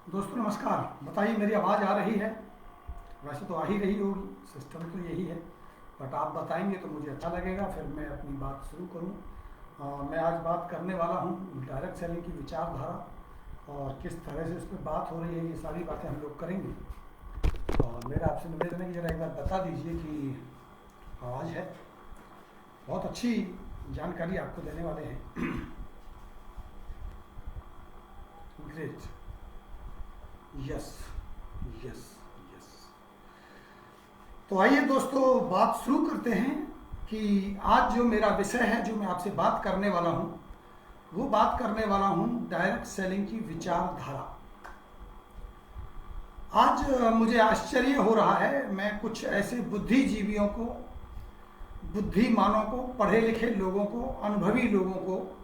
दोस्तों नमस्कार। बताइए मेरी आवाज़ आ रही है? वैसे तो आ ही रही होगी, सिस्टम तो यही है, बट आप बताएंगे तो मुझे अच्छा लगेगा, फिर मैं अपनी बात शुरू करूं। मैं आज बात करने वाला हूं डायरेक्ट सेलिंग की विचारधारा और किस तरह से इस पर बात हो रही है, ये सारी बातें हम लोग करेंगे। और मेरा आपसे निवेदन है कि ज़रा एक बार बता दीजिए कि आवाज़ है। बहुत अच्छी जानकारी आपको देने वाले हैं। ग्रेट। Yes yes yes. तो आइए दोस्तों बात शुरू करते हैं कि आज जो मेरा विषय है, जो मैं आपसे बात करने वाला हूं, वो बात करने वाला हूं डायरेक्ट सेलिंग की विचारधारा। आज मुझे आश्चर्य हो रहा है, मैं कुछ ऐसे बुद्धिजीवियों को, बुद्धिमानों को, पढ़े लिखे लोगों को, अनुभवी लोगों को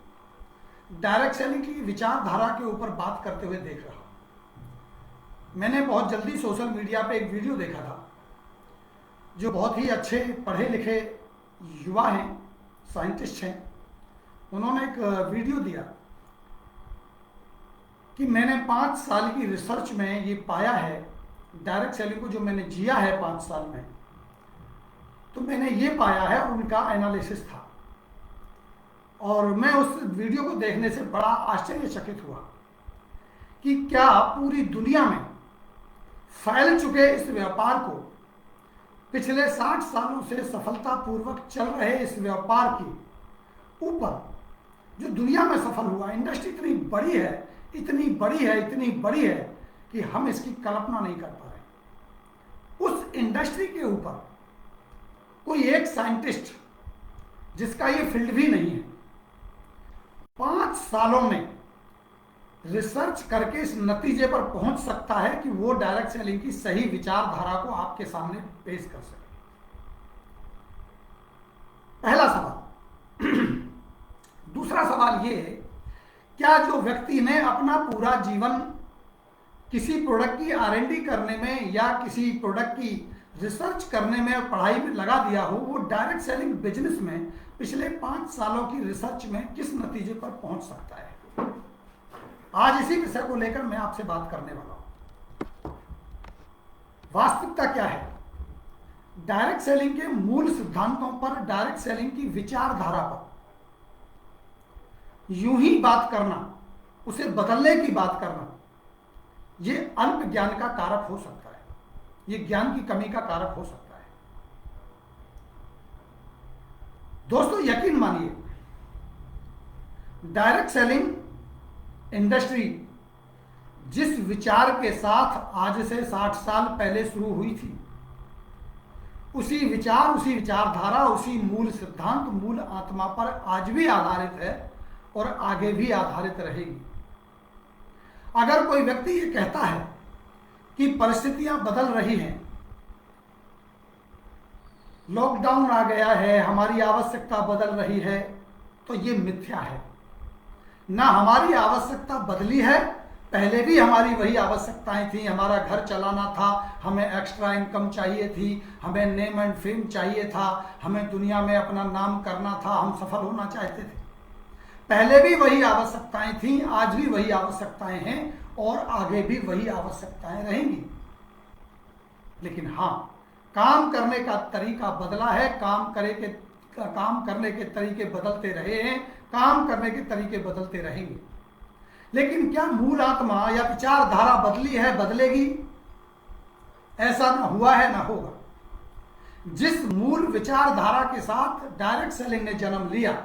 डायरेक्ट सेलिंग की विचारधारा के ऊपर बात करते हुए देख रहा हूं। मैंने बहुत जल्दी सोशल मीडिया पे एक वीडियो देखा था, जो बहुत ही अच्छे पढ़े लिखे युवा हैं, साइंटिस्ट हैं। उन्होंने एक वीडियो दिया कि मैंने 5 साल की रिसर्च में ये पाया है, डायरेक्ट सेलिंग को जो मैंने जिया है 5 साल में, तो मैंने ये पाया है। उनका एनालिसिस था और मैं उस वीडियो को देखने से बड़ा आश्चर्यचकित हुआ कि क्या पूरी दुनिया में फैल चुके इस व्यापार को, पिछले 60 सालों से सफलतापूर्वक चल रहे इस व्यापार के ऊपर, जो दुनिया में सफल हुआ, इंडस्ट्री इतनी बड़ी है, इतनी बड़ी है, इतनी बड़ी है कि हम इसकी कल्पना नहीं कर पा रहे। उस इंडस्ट्री के ऊपर कोई एक साइंटिस्ट, जिसका ये फील्ड भी नहीं है, 5 सालों में रिसर्च करके इस नतीजे पर पहुंच सकता है कि वो डायरेक्ट सेलिंग की सही विचारधारा को आपके सामने पेश कर सके। पहला सवाल। दूसरा सवाल ये है, क्या जो व्यक्ति ने अपना पूरा जीवन किसी प्रोडक्ट की R&D करने में या किसी प्रोडक्ट की रिसर्च करने में और पढ़ाई में लगा दिया हो, वो डायरेक्ट सेलिंग बिजनेस में पिछले 5 सालों की रिसर्च में किस नतीजे पर पहुंच सकता है? आज इसी विषय को लेकर मैं आपसे बात करने वाला हूं। वास्तविकता क्या है? डायरेक्ट सेलिंग के मूल सिद्धांतों पर, डायरेक्ट सेलिंग की विचारधारा पर यूं ही बात करना, उसे बदलने की बात करना, यह अल्प ज्ञान का कारक हो सकता है, यह ज्ञान की कमी का कारक हो सकता है। दोस्तों यकीन मानिए, डायरेक्ट सेलिंग इंडस्ट्री जिस विचार के साथ आज से 60 साल पहले शुरू हुई थी, उसी विचार, उसी विचारधारा, उसी मूल सिद्धांत, मूल आत्मा पर आज भी आधारित है और आगे भी आधारित रहेगी। अगर कोई व्यक्ति ये कहता है कि परिस्थितियां बदल रही हैं, लॉकडाउन आ गया है, हमारी आवश्यकता बदल रही है, तो ये मिथ्या है। ना हमारी आवश्यकता बदली है, पहले भी हमारी वही आवश्यकताएं थी। हमारा घर चलाना था, हमें एक्स्ट्रा इनकम चाहिए थी, हमें नेम एंड फेम चाहिए था, हमें दुनिया में अपना नाम करना था, हम सफल होना चाहते थे। पहले भी वही आवश्यकताएं थी, आज भी वही आवश्यकताएं हैं और आगे भी वही आवश्यकताएं रहेंगी। लेकिन हाँ, काम करने का तरीका बदला है, काम करने के तरीके बदलते रहे हैं, काम करने के तरीके बदलते रहेंगे। लेकिन क्या मूल आत्मा या विचारधारा बदली है, बदलेगी? ऐसा ना हुआ है, ना होगा। जिस मूल विचारधारा के साथ डायरेक्ट सेलिंग ने जन्म लिया,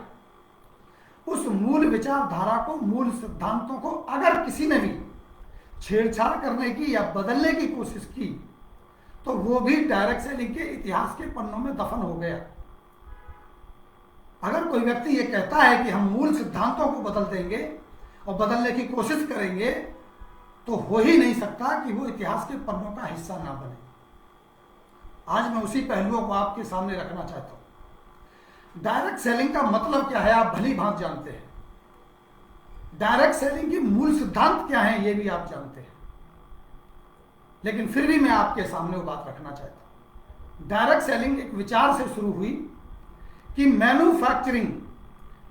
उस मूल विचारधारा को, मूल सिद्धांतों को अगर किसी ने भी छेड़छाड़ करने की या बदलने की कोशिश की, तो वो भी डायरेक्ट सेलिंग के इतिहास के पन्नों में दफन हो गया। अगर कोई व्यक्ति ये कहता है कि हम मूल सिद्धांतों को बदल देंगे और बदलने की कोशिश करेंगे, तो हो ही नहीं सकता कि वो इतिहास के पन्नों का हिस्सा ना बने। आज मैं उसी पहलुओं को आपके सामने रखना चाहता हूं। डायरेक्ट सेलिंग का मतलब क्या है, आप भली भांति जानते हैं। डायरेक्ट सेलिंग की मूल सिद्धांत क्या है, ये भी आप जानते हैं। लेकिन फिर भी मैं आपके सामने वो बात रखना चाहता हूं। डायरेक्ट सेलिंग एक विचार से शुरू हुई कि मैन्युफैक्चरिंग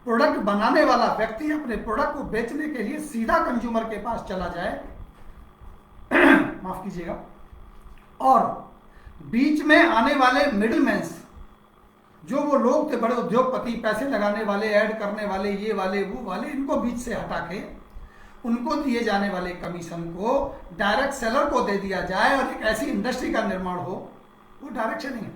प्रोडक्ट बनाने वाला व्यक्ति अपने प्रोडक्ट को बेचने के लिए सीधा कंज्यूमर के पास चला जाए माफ कीजिएगा, और बीच में आने वाले मिडिलमैन्स, जो वो लोग थे बड़े उद्योगपति, पैसे लगाने वाले, ऐड करने वाले, ये वाले वो वाले, इनको बीच से हटा के उनको दिए जाने वाले कमीशन को डायरेक्ट सेलर को दे दिया जाए और एक ऐसी इंडस्ट्री का निर्माण हो, वो डायरेक्ट सेलिंग है।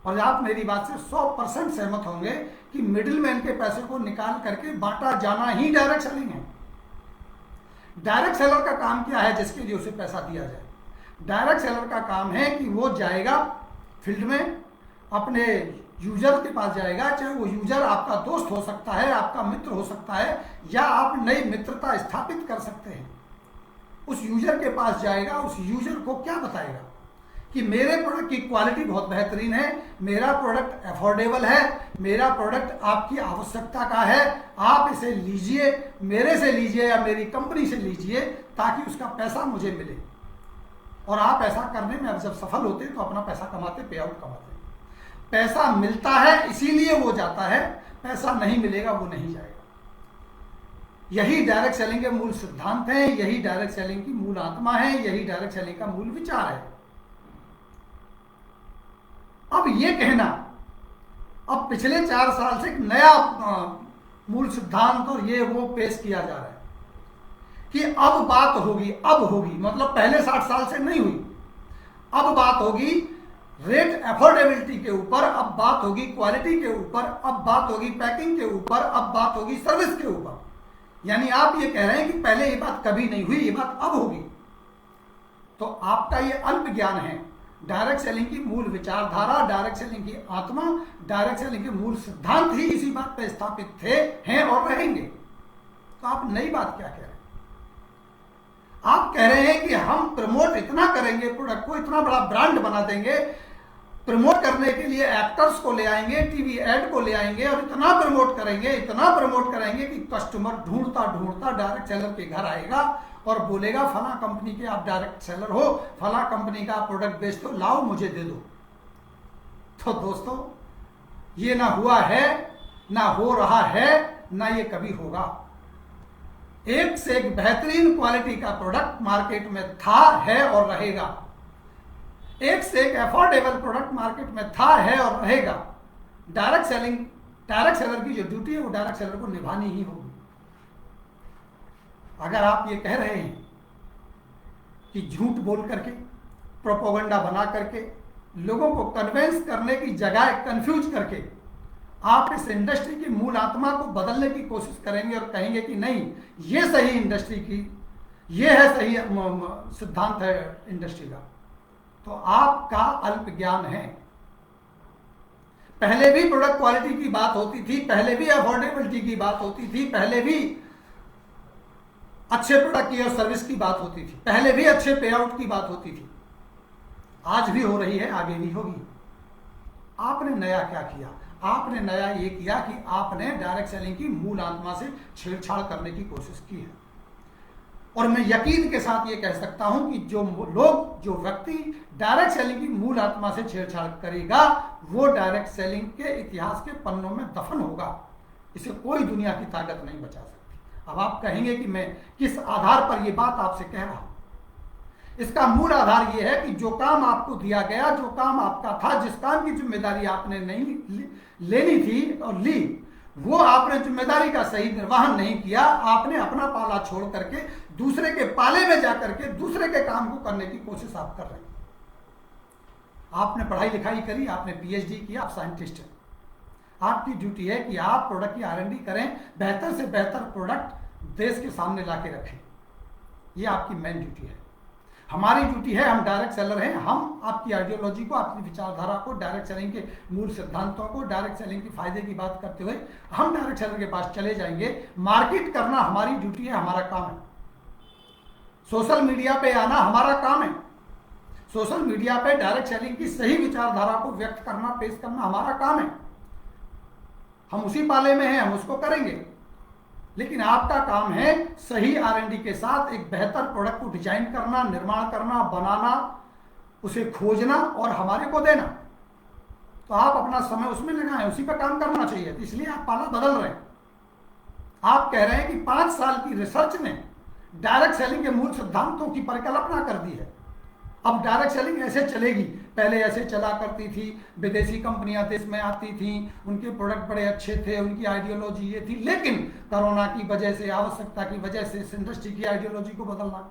और आप मेरी बात से 100% सहमत होंगे कि मिडिलमैन के पैसे को निकाल करके बांटा जाना ही डायरेक्ट सेलिंग है। डायरेक्ट सेलर का काम क्या है जिसके लिए उसे पैसा दिया जाए? डायरेक्ट सेलर का काम है कि वो जाएगा फील्ड में, अपने यूजर के पास जाएगा, चाहे वो यूजर आपका दोस्त हो सकता है, आपका मित्र हो सकता है, या आप नई मित्रता स्थापित कर सकते हैं। उस यूजर के पास जाएगा, उस यूजर को क्या बताएगा कि मेरे प्रोडक्ट की क्वालिटी बहुत बेहतरीन है, मेरा प्रोडक्ट अफोर्डेबल है, मेरा प्रोडक्ट आपकी आवश्यकता का है, आप इसे लीजिए, मेरे से लीजिए या मेरी कंपनी से लीजिए, ताकि उसका पैसा मुझे मिले। और आप ऐसा करने में अब जब सफल होते हैं तो अपना पैसा कमाते, पे आउट कमाते। पैसा मिलता है इसीलिए वो जाता है, पैसा नहीं मिलेगा वो नहीं जाएगा। यही डायरेक्ट सेलिंग के मूल सिद्धांत है, यही डायरेक्ट सेलिंग की मूल आत्मा है, यही डायरेक्ट सेलिंग का मूल विचार है। अब ये कहना, अब पिछले 4 साल से एक नया मूल सिद्धांत और ये वो पेश किया जा रहा है कि अब बात होगी, अब होगी, मतलब पहले 60 साल से नहीं हुई, अब बात होगी रेट अफोर्डेबिलिटी के ऊपर, अब बात होगी क्वालिटी के ऊपर, अब बात होगी पैकिंग के ऊपर, अब बात होगी सर्विस के ऊपर। यानी आप ये कह रहे हैं कि पहले ये बात कभी नहीं हुई, ये बात अब होगी। तो आपका ये अल्प ज्ञान है। डायरेक्ट सेलिंग की मूल विचारधारा, डायरेक्ट सेलिंग की आत्मा, डायरेक्ट सेलिंग के मूल सिद्धांत ही इसी बात पर स्थापित थे, हैं और रहेंगे। तो आप नई बात क्या कह रहे हैं? आप कह रहे हैं कि हम प्रमोट इतना करेंगे, प्रोडक्ट को इतना बड़ा ब्रांड बना देंगे, प्रमोट करने के लिए एक्टर्स को ले आएंगे, टीवी एड को ले आएंगे और इतना प्रमोट करेंगे, इतना प्रमोट करेंगे कि कस्टमर ढूंढता ढूंढता डायरेक्ट सेलर के घर आएगा और बोलेगा फला कंपनी के आप डायरेक्ट सेलर हो, फला कंपनी का प्रोडक्ट बेच दो, लाओ मुझे दे दो। तो दोस्तों, ये ना हुआ है, ना हो रहा है, ना ये कभी होगा। एक से एक बेहतरीन क्वालिटी का प्रोडक्ट मार्केट में था, है और रहेगा। एक से एक अफोर्डेबल प्रोडक्ट मार्केट में था, है और रहेगा। डायरेक्ट सेलर की जो ड्यूटी है वो डायरेक्ट सेलर को निभानी ही होगी। अगर आप ये कह रहे हैं कि झूठ बोल करके, प्रोपोगंडा बना करके, लोगों को कन्विंस करने की जगह कंफ्यूज करके आप इस इंडस्ट्री की मूल आत्मा को बदलने की कोशिश करेंगे और कहेंगे कि नहीं, ये सही इंडस्ट्री की, ये है सही सिद्धांत है इंडस्ट्री का, तो आपका अल्प ज्ञान है। पहले भी प्रोडक्ट क्वालिटी की बात होती थी, पहले भी अफोर्डेबिलिटी की बात होती थी, पहले भी अच्छे प्रोडक्ट की और सर्विस की बात होती थी, पहले भी अच्छे पे आउट की बात होती थी, आज भी हो रही है, आगे भी होगी। आपने नया क्या किया? आपने नया ये किया कि आपने डायरेक्ट सेलिंग की मूल आत्मा से छेड़छाड़ करने की कोशिश की है। और मैं यकीन के साथ ये कह सकता हूं कि जो लोग, जो व्यक्ति डायरेक्ट सेलिंग की मूल आत्मा से छेड़छाड़ करेगा, वो डायरेक्ट सेलिंग के इतिहास के पन्नों में दफन होगा। इसे कोई दुनिया की ताकत नहीं बचा सकती। अब आप कहेंगे कि मैं किस आधार पर ये बात आपसे कह रहा हूं? इसका मूल आधार यह है कि जो काम आपको दिया गया, जो काम आपका था, जिस काम की जिम्मेदारी आपने नहीं लेनी थी और ली, वो आपने जिम्मेदारी का सही निर्वहन नहीं किया। आपने अपना पाला छोड़ करके दूसरे के पाले में जाकर के दूसरे के काम को करने की कोशिश आप कर रहे हैं। आपने पढ़ाई लिखाई करी, आपने पीएचडी किया, आप साइंटिस्ट हैं। आपकी ड्यूटी है कि आप प्रोडक्ट की आर&डी करें, बेहतर से बेहतर प्रोडक्ट देश के सामने लाके रखें। ये आपकी मेन ड्यूटी है। हमारी ड्यूटी है, हम डायरेक्ट सेलर हैं, हम आपकी आइडियोलॉजी को, आपकी विचारधारा को, डायरेक्ट सेलिंग के मूल सिद्धांतों को, डायरेक्ट सेलिंग के फायदे की बात करते हुए हम डायरेक्ट सेलर के पास चले जाएंगे। मार्केट करना हमारी ड्यूटी है, हमारा काम है। सोशल मीडिया पे आना हमारा काम है। सोशल मीडिया पे डायरेक्ट सेलिंग की सही विचारधारा को व्यक्त करना, पेश करना हमारा काम है। हम उसी पाले में हैं, हम उसको करेंगे। लेकिन आपका काम है सही आर&डी के साथ एक बेहतर प्रोडक्ट को डिजाइन करना, निर्माण करना, बनाना, उसे खोजना और हमारे को देना। तो आप अपना समय उसमें लगाएं, उसी पर काम करना चाहिए। तो इसलिए आप पाला बदल रहे हैं। आप कह रहे हैं कि 5 साल की रिसर्च ने डायरेक्ट सेलिंग के मूल सिद्धांतों की परिकल्पना कर दी है। अब डायरेक्ट सेलिंग ऐसे चलेगी, पहले ऐसे चला करती थी, विदेशी कंपनियां देश में आती थीं, उनके प्रोडक्ट बड़े अच्छे थे, उनकी आइडियोलॉजी ये थी, लेकिन कोरोना की वजह से, आवश्यकता की वजह से इस इंडस्ट्री की आइडियोलॉजी को बदलना,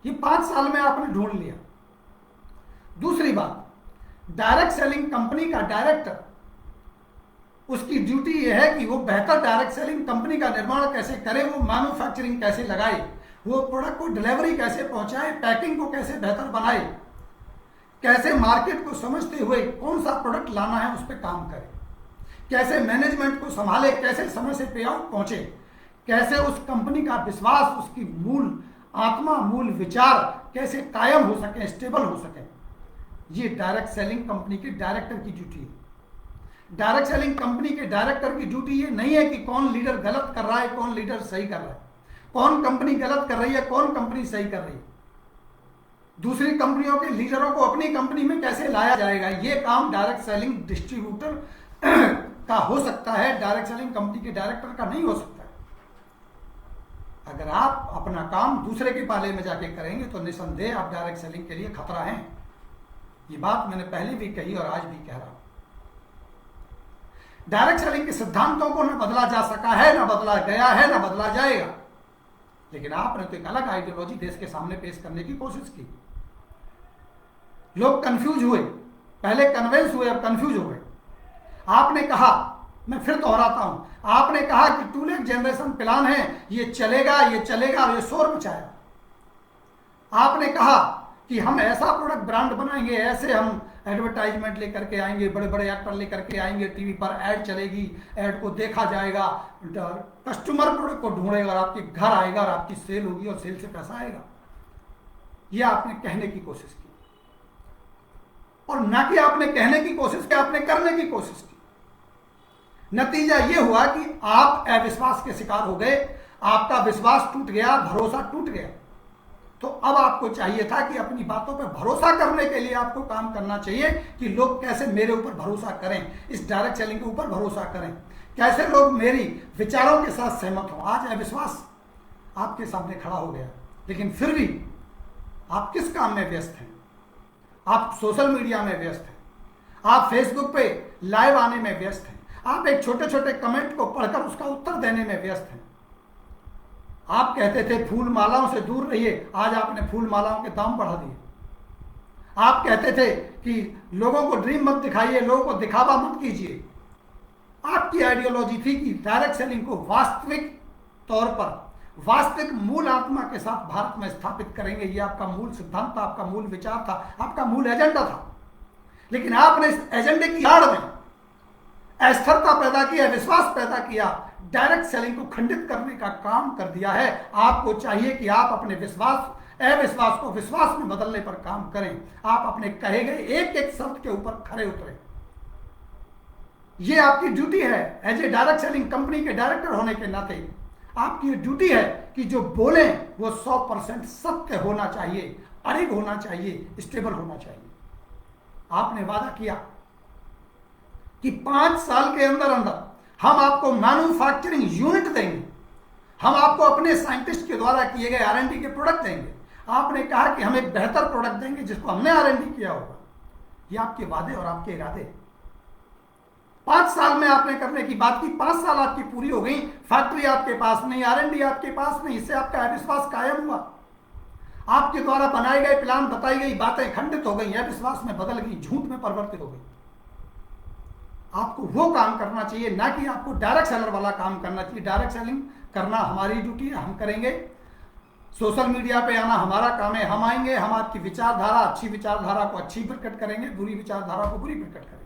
ये 5 साल में आपने ढूंढ लिया। दूसरी बात, डायरेक्ट सेलिंग कंपनी का डायरेक्टर, उसकी ड्यूटी यह है कि वो बेहतर डायरेक्ट सेलिंग कंपनी का निर्माण कैसे करे, वो मैन्युफैक्चरिंग कैसे लगाए, वो प्रोडक्ट को डिलीवरी कैसे पहुंचाए, पैकिंग को कैसे बेहतर बनाए, कैसे मार्केट को समझते हुए कौन सा प्रोडक्ट लाना है उस पर काम करे, कैसे मैनेजमेंट को संभाले, कैसे समय से पे आउट पहुंचे, कैसे उस कंपनी का विश्वास, उसकी मूल आत्मा, मूल विचार कैसे कायम हो सके, स्टेबल हो सके। ये डायरेक्ट सेलिंग कंपनी के डायरेक्टर की ड्यूटी है। डायरेक्ट सेलिंग कंपनी के डायरेक्टर की ड्यूटी ये नहीं है कि कौन लीडर गलत कर रहा है, कौन लीडर सही कर रहा है, कौन कंपनी गलत कर रही है, कौन कंपनी सही कर रही है, दूसरी कंपनियों के लीडरों को अपनी कंपनी में कैसे लाया जाएगा, ये काम डायरेक्ट सेलिंग डिस्ट्रीब्यूटर का हो सकता है, डायरेक्ट सेलिंग कंपनी के डायरेक्टर का नहीं हो सकता। अगर आप अपना काम दूसरे के पाले में जाके करेंगे तो निसंदेह आप डायरेक्ट सेलिंग के लिए खतरा हैं। ये बात मैंने पहले भी कही और आज भी कह रहा हूं। डायरेक्ट सेलिंग के सिद्धांतों को न बदला जा सका है, न बदला गया है, न बदला जाएगा, लेकिन आपने तो एक अलग आइडियोलॉजी देश के सामने पेश करने की कोशिश की। लोग कंफ्यूज हुए, पहले कन्विंस हुए, अब कंफ्यूज हो गए। आपने कहा, मैं फिर दोहराता हूं, आपने कहा कि टूलेट जनरेशन प्लान है, ये चलेगा, ये चलेगा और ये शोर मचाएगा। आपने कहा कि हम ऐसा प्रोडक्ट ब्रांड बनाएंगे, ऐसे हम एडवर्टाइजमेंट लेकर के आएंगे, बड़े बड़े एक्टर लेकर के आएंगे, टीवी पर ऐड चलेगी, ऐड को देखा जाएगा, कस्टमर प्रोडक्ट को ढूंढेगा और आपके घर आएगा और आपकी सेल होगी और सेल से पैसा आएगा। यह आपने कहने की कोशिश की, और ना कि आपने कहने की कोशिश की, आपने करने की कोशिश की। नतीजा यह हुआ कि आप अविश्वास के शिकार हो गए, आपका विश्वास टूट गया, भरोसा टूट गया। तो अब आपको चाहिए था कि अपनी बातों पर भरोसा करने के लिए आपको काम करना चाहिए कि लोग कैसे मेरे ऊपर भरोसा करें, इस डायरेक्ट सेलिंग के ऊपर भरोसा करें, कैसे लोग मेरी विचारों के साथ सहमत हों। आज अविश्वास आपके सामने खड़ा हो गया, लेकिन फिर भी आप किस काम में व्यस्त हैं? आप सोशल मीडिया में व्यस्त हैं, आप फेसबुक पे लाइव आने में व्यस्त हैं, आप एक छोटे छोटे कमेंट को पढ़कर उसका उत्तर देने में व्यस्त हैं। आप कहते थे फूल मालाओं से दूर रहिए, आज आपने फूल मालाओं के दाम बढ़ा दिए। आप कहते थे कि लोगों को ड्रीम मत दिखाइए, लोगों को दिखावा मत कीजिए। आपकी आइडियोलॉजी थी कि डायरेक्ट सेलिंग को वास्तविक तौर पर, वास्तविक मूल आत्मा के साथ भारत में स्थापित करेंगे। ये आपका मूल सिद्धांत था, आपका मूल विचार था, आपका मूल एजेंडा था। लेकिन आपने इस एजेंडे की आड़ में अस्थिरता पैदा की, विश्वास पैदा किया, डायरेक्ट सेलिंग को खंडित करने का काम कर दिया है। आपको चाहिए कि आप अपने अविश्वास को विश्वास में बदलने पर काम करें। आप अपने कहे गए एक एक शब्द के ऊपर खरे उतरें। यह आपकी ड्यूटी है as a direct selling company के डायरेक्टर होने के नाते। आपकी ड्यूटी है कि जो बोले वो 100% सत्य होना चाहिए, अड़िग होना चाहिए, स्टेबल होना चाहिए। आपने वादा किया कि 5 साल के अंदर अंदर हम आपको मैन्युफैक्चरिंग यूनिट देंगे, हम आपको अपने साइंटिस्ट के द्वारा किए गए R&D के प्रोडक्ट देंगे। आपने कहा कि हम एक बेहतर प्रोडक्ट देंगे जिसको हमने R&D किया होगा। ये आपके वादे और आपके इरादे 5 साल में आपने करने की बात की, 5 साल आपकी पूरी हो गई, फैक्ट्री आपके पास नहीं, R&D आपके पास नहीं। इससे आपका अविश्वास कायम हुआ। आपके द्वारा बनाए गए प्लान, बताई गई बातें खंडित हो गई, अविश्वास में बदल गई, झूठ में परिवर्तित हो गई। आपको वो काम करना चाहिए, ना कि आपको डायरेक्ट सेलर वाला काम करना चाहिए। डायरेक्ट सेलिंग करना हमारी ड्यूटी है, हम करेंगे। सोशल मीडिया पे आना हमारा काम है, हम आएंगे, हम आपकी विचारधारा, अच्छी विचारधारा को अच्छी प्रकट करेंगे, बुरी विचारधारा को बुरी प्रकट करेंगे।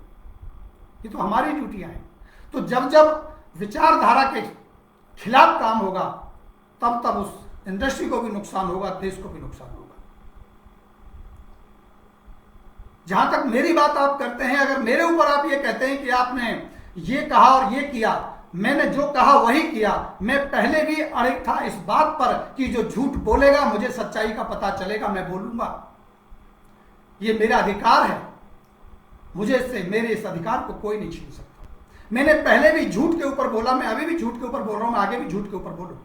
ये तो हमारी ड्यूटियां हैं। तो जब जब विचारधारा के खिलाफ काम होगा तब तब उस इंडस्ट्री को भी नुकसान होगा, देश को भी नुकसान होगा। जहां तक मेरी बात आप करते हैं, अगर मेरे ऊपर आप ये कहते हैं कि आपने ये कहा और ये किया, मैंने जो कहा वही किया, मैं पहले भी अड़िग था इस बात पर कि जो झूठ बोलेगा मुझे सच्चाई का पता चलेगा, मैं बोलूंगा। ये मेरा अधिकार है, मुझे मेरे इस अधिकार को कोई नहीं छीन सकता। मैंने पहले भी झूठ के ऊपर बोला, मैं अभी भी झूठ के ऊपर बोल रहा हूं, मैं आगे भी झूठ के ऊपर बोलूं।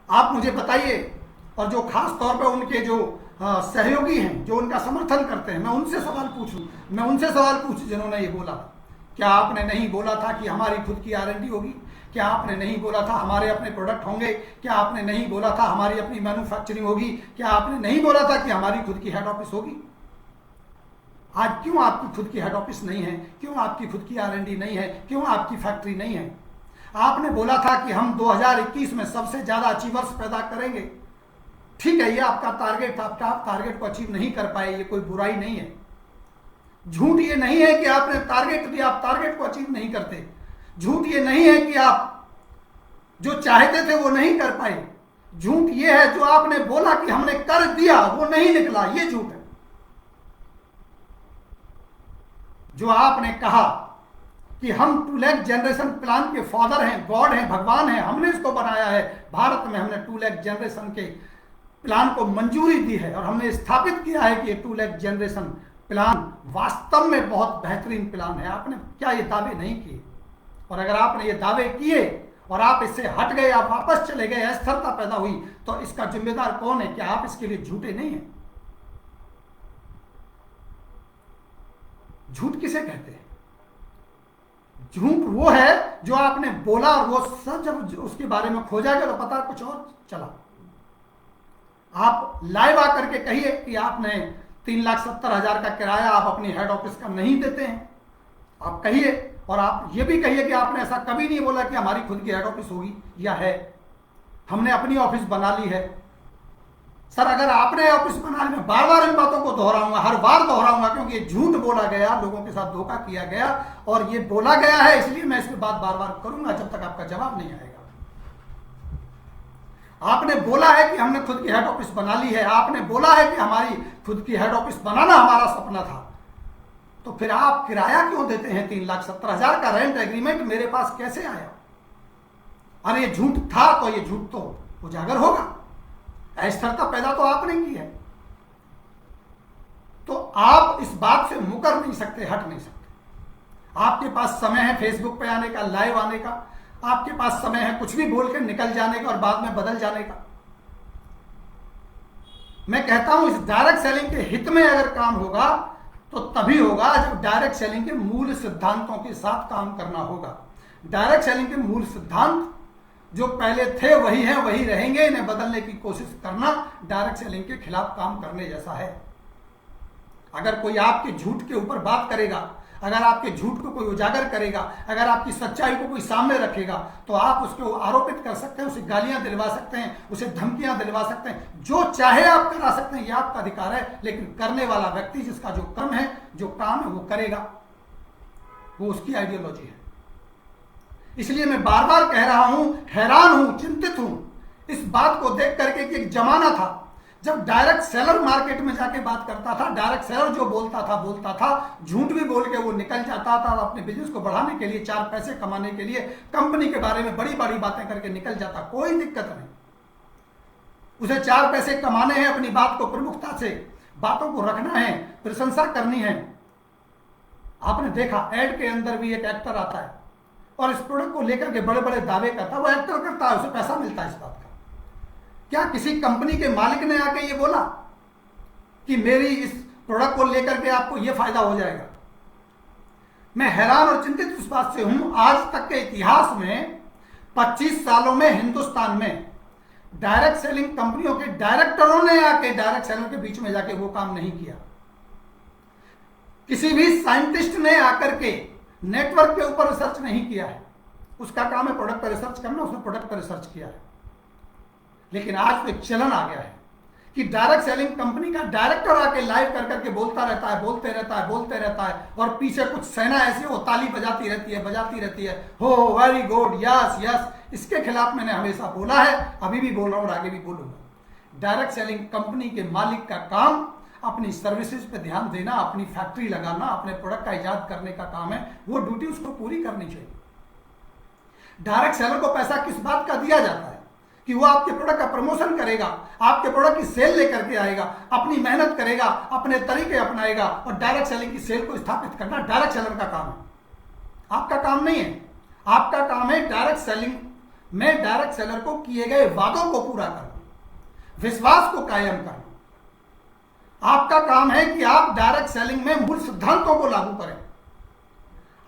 आप मुझे बताइए, और जो खास तौर पे उनके जो सहयोगी हैं, जो उनका समर्थन करते हैं, मैं उनसे सवाल पूछूं, जिन्होंने ये बोला। क्या आपने नहीं बोला था कि हमारी खुद की R&D होगी? क्या आपने नहीं बोला था हमारे अपने प्रोडक्ट होंगे? क्या आपने नहीं बोला था हमारी अपनी मैन्युफैक्चरिंग होगी? क्या आपने नहीं बोला था कि हमारी खुद की हेड ऑफिस होगी? आज क्यों आपकी खुद की हेड ऑफिस नहीं है? क्यों आपकी खुद की R&D नहीं है? क्यों आपकी फैक्ट्री नहीं है? आपने बोला था कि हम 2021 में सबसे ज्यादा अचीवर्स पैदा करेंगे। ठीक है, ये आपका टारगेट था, आप टारगेट को अचीव नहीं कर पाए, ये कोई बुराई नहीं है। झूठ ये नहीं है कि आपने टारगेट दिया, आप टारगेट को अचीव नहीं करते। झूठ ये नहीं है कि आप जो चाहते थे वो नहीं कर पाए। झूठ ये है जो आपने बोला कि हमने कर दिया वो नहीं निकला, ये झूठ है। जो आपने कहा कि हम 2 लाख जनरेशन प्लान के फादर हैं, गॉड हैं, भगवान हैं, हमने इसको बनाया है, भारत में हमने 2 लाख जनरेशन के प्लान को मंजूरी दी है और हमने स्थापित किया है कि ये 2 लाख जनरेशन प्लान वास्तव में बहुत बेहतरीन प्लान है। आपने क्या ये दावे नहीं किए? और अगर आपने ये दावे किए और आप इससे हट गए, आप वापस चले गए, अस्थिरता पैदा हुई, तो इसका जिम्मेदार कौन है? क्या आप इसके लिए झूठे नहीं हैं? झूठ किसे कहते हैं? झूठ वो है जो आपने बोला और वो सच जब उसके बारे में खोजा गया तो पता कुछ और चला। आप लाइव आकर के कहिए कि आपने 3,70,000 का किराया आप अपनी हेड ऑफिस का नहीं देते हैं, आप कहिए। और आप ये भी कहिए कि आपने ऐसा कभी नहीं बोला कि हमारी खुद की हेड ऑफिस होगी या है, हमने अपनी ऑफिस बना ली है। सर, अगर आपने ऑफिस बना ली, मैं बार बार इन बातों को दोहराऊंगा, हर बार दोहराऊंगा, क्योंकि ये झूठ बोला गया, लोगों के साथ धोखा किया गया और ये बोला गया है, इसलिए मैं इस पर बात बार बार करूंगा जब तक आपका जवाब नहीं आएगा। आपने बोला है कि हमने खुद की हेड ऑफिस बना ली है, आपने बोला है कि हमारी खुद की हेड ऑफिस बनाना हमारा सपना था, तो फिर आप किराया क्यों देते हैं? 3,70,000 का रेंट एग्रीमेंट मेरे पास कैसे आया? अरे ये झूठ था तो ये झूठ तो उजागर होगा। अस्थिरता पैदा तो आपने की है, तो आप इस बात से मुकर नहीं सकते, हट नहीं सकते। आपके पास समय है फेसबुक पे आने का, लाइव आने का, आपके पास समय है कुछ भी बोल के निकल जाने का और बाद में बदल जाने का। मैं कहता हूं इस डायरेक्ट सेलिंग के हित में अगर काम होगा तो तभी होगा जब डायरेक्ट सेलिंग के मूल सिद्धांतों के साथ काम करना होगा। डायरेक्ट सेलिंग के मूल सिद्धांत जो पहले थे वही हैं, वही रहेंगे, इन्हें बदलने की कोशिश करना डायरेक्ट सेलिंग के खिलाफ काम करने जैसा है। अगर कोई आपके झूठ के ऊपर बात करेगा, अगर आपके झूठ को कोई उजागर करेगा, अगर आपकी सच्चाई को कोई सामने रखेगा, तो आप उसको आरोपित कर सकते हैं, उसे गालियां दिलवा सकते हैं, उसे धमकियां दिलवा सकते हैं, जो चाहे आप करा सकते हैं, यह आपका अधिकार है। लेकिन करने वाला व्यक्ति जिसका जो कर्म है, जो काम है, वो करेगा, वो उसकी आइडियोलॉजी है। इसलिए मैं बार बार कह रहा हूं, हैरान हूं, चिंतित हूं इस बात को देख करके कि एक जमाना था जब डायरेक्ट सेलर मार्केट में जाके बात करता था, डायरेक्ट सेलर जो बोलता था, झूठ भी बोल के वो निकल जाता था, अपने बिजनेस को बढ़ाने के लिए, 4 पैसे कमाने के लिए कंपनी के बारे में बड़ी बड़ी बातें करके निकल जाता, कोई दिक्कत नहीं। उसे 4 पैसे कमाने हैं, अपनी बात को प्रमुखता से, बातों को रखना है, प्रशंसा करनी है। आपने देखा एड के अंदर भी एक एक्टर आता है और इस प्रोडक्ट को लेकर के बड़े बड़े दावे करता है, वो एक्टर करता है, उसे पैसा मिलता है इस बात का। क्या किसी कंपनी के मालिक ने आके ये बोला कि मेरी इस प्रोडक्ट को लेकर के आपको ये फायदा हो जाएगा? मैं हैरान और चिंतित इस बात से हूं, आज तक के इतिहास में 25 सालों में हिंदुस्तान में डायरेक्ट सेलिंग कंपनियों के डायरेक्टरों ने आके डायरेक्ट सेलर के बीच में जाके वो काम नहीं किया। किसी भी साइंटिस्ट ने आकर के नेटवर्क के ऊपर रिसर्च नहीं किया है, उसका काम है प्रोडक्ट पर रिसर्च करना, उसने प्रोडक्ट पर रिसर्च किया है। लेकिन आज तो एक चलन आ गया है कि डायरेक्ट सेलिंग कंपनी का डायरेक्टर आके लाइव कर करके बोलता रहता है, बोलते रहता है और पीछे कुछ सेना ऐसी हो ताली बजाती रहती है, हो वेरी गुड, यस यस। इसके खिलाफ मैंने हमेशा बोला है, अभी भी बोल रहा हूं और आगे भी बोलूंगा। डायरेक्ट सेलिंग कंपनी के मालिक का काम अपनी सर्विसेज पे ध्यान देना, अपनी फैक्ट्री लगाना, अपने प्रोडक्ट का इजाद करने का काम है, वो ड्यूटी उसको पूरी करनी चाहिए। डायरेक्ट सेलर को पैसा किस बात का दिया जाता है कि वो आपके प्रोडक्ट का प्रमोशन करेगा, आपके प्रोडक्ट की सेल लेकर के आएगा, अपनी मेहनत करेगा, अपने तरीके अपनाएगा और डायरेक्ट सेलिंग की सेल को स्थापित करना डायरेक्ट सेलर का काम है, आपका काम नहीं है। आपका काम है डायरेक्ट सेलिंग मैं डायरेक्ट सेलर को किए गए वादों को पूरा करना, विश्वास को कायम करना। आपका काम है कि आप डायरेक्ट सेलिंग में मूल सिद्धांतों को लागू करें।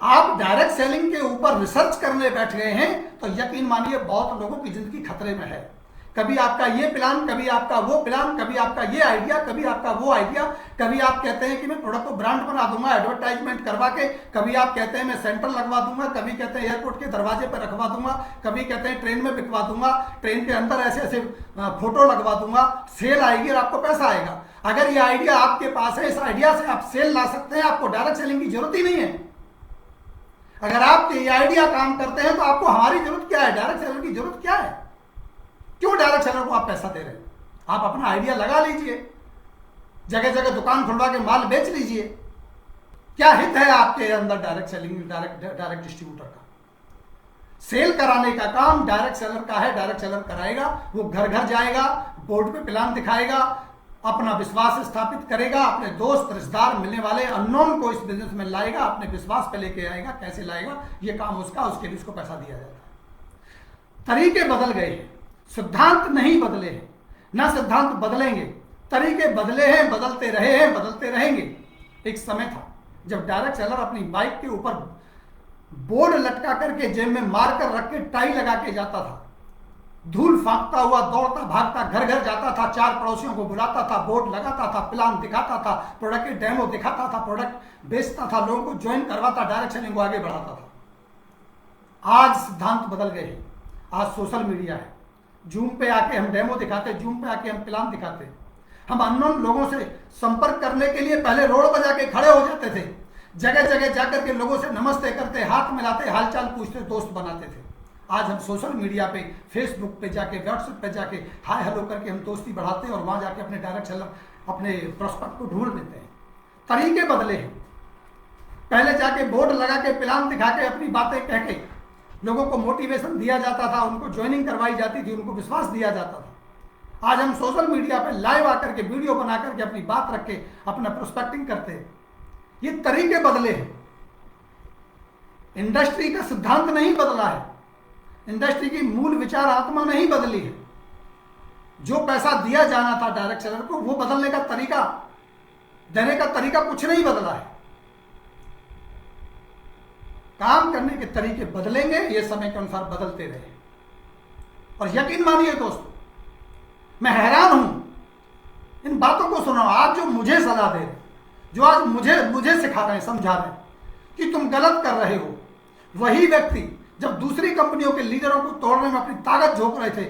आप डायरेक्ट सेलिंग के ऊपर रिसर्च करने बैठ गए हैं तो यकीन मानिए बहुत लोगों की जिंदगी खतरे में है। कभी आपका ये प्लान, कभी आपका वो प्लान, कभी आपका ये आइडिया, कभी आपका वो आइडिया। कभी आप कहते हैं कि मैं प्रोडक्ट को ब्रांड बना दूंगा एडवर्टाइजमेंट करवा के, कभी आप कहते हैं मैं सेंटर लगवा दूंगा, कभी कहते हैं एयरपोर्ट के दरवाजे पर रखवा दूंगा, कभी कहते हैं ट्रेन में बिकवा दूंगा, ट्रेन के अंदर ऐसे ऐसे फोटो लगवा दूंगा, सेल आएगी और आपको पैसा आएगा। अगर ये आइडिया आपके पास है, इस आइडिया से आप सेल ला सकते हैं, आपको डायरेक्ट सेलिंग की जरूरत ही नहीं है। अगर आप ये आइडिया काम करते हैं तो आपको हमारी जरूरत क्या है, डायरेक्ट सेलर की जरूरत क्या है? क्यों डायरेक्ट सेलर को आप पैसा दे रहे हैं? आप अपना आइडिया लगा लीजिए, जगह जगह दुकान खुलवा के माल बेच लीजिए। क्या हित है आपके अंदर डायरेक्ट सेलिंग, डायरेक्ट डिस्ट्रीब्यूटर का? सेल कराने का काम डायरेक्ट सेलर का है, डायरेक्ट सेलर कराएगा। वो घर घर जाएगा, बोर्ड पे प्लान दिखाएगा, अपना विश्वास स्थापित करेगा, अपने दोस्त रिश्तेदार मिलने वाले अननोन को इस बिजनेस में लाएगा, अपने विश्वास पे लेके आएगा। कैसे लाएगा? ये काम उसका, उसके लिए उसको पैसा दिया जाता है। तरीके बदल गए हैं, सिद्धांत नहीं बदले हैं, ना सिद्धांत बदलेंगे। तरीके बदले हैं, बदलते रहे हैं, बदलते रहेंगे। एक समय था जब डायरेक्ट सेलर अपनी बाइक के ऊपर बोर्ड लटका करके जेब में मारकर रख के टाई लगा के जाता था, धूल फांकता हुआ दौड़ता भागता घर घर जाता था, चार पड़ोसियों को बुलाता था, बोर्ड लगाता था, प्लान दिखाता था, प्रोडक्ट के डेमो दिखाता था, प्रोडक्ट बेचता था, लोगों को ज्वाइन करवाता, डायरेक्ट सेलिंग को आगे बढ़ाता था। आज सिद्धांत बदल गए हैं। आज सोशल मीडिया है, जूम पे आके हम डेमो दिखाते, जूम पे आके हम प्लान दिखाते। हम अननोन लोगों से संपर्क करने के लिए पहले रोड पर जाके खड़े हो जाते थे, जगह जगह जाकर के लोगों से नमस्ते करते, हाथ मिलाते, हालचाल पूछते, दोस्त बनाते थे। आज हम सोशल मीडिया पे, फेसबुक पे जाके, व्हाट्सएप पे जाके हाय हेलो करके हम दोस्ती बढ़ाते हैं और वहां जाके अपने डायरेक्ट सेलर, अपने प्रोस्पेक्ट को ढूंढ लेते हैं। तरीके बदले हैं। पहले जाके बोर्ड लगा के, प्लान दिखा के, अपनी बातें कह के लोगों को मोटिवेशन दिया जाता था, उनको ज्वाइनिंग करवाई जाती थी, उनको विश्वास दिया जाता था। आज हम सोशल मीडिया पे लाइव आकर के, वीडियो बना करके, अपनी बात रख के अपना प्रोस्पेक्टिंग करते हैं। ये तरीके बदले हैं। इंडस्ट्री का सिद्धांत नहीं बदला है, इंडस्ट्री की मूल विचार आत्मा नहीं बदली है। जो पैसा दिया जाना था डायरेक्ट सेलर को, वो बदलने का तरीका, देने का तरीका कुछ नहीं बदला है। काम करने के तरीके बदलेंगे, ये समय के अनुसार बदलते रहे। और यकीन मानिए दोस्तों, मैं हैरान हूं इन बातों को सुना। आज जो मुझे सलाह दे रहे, जो आज मुझे सिखा रहे हैं, समझा रहे हैं कि तुम गलत कर रहे हो, वही व्यक्ति जब दूसरी कंपनियों के लीडरों को तोड़ने में अपनी ताकत झोंक रहे थे,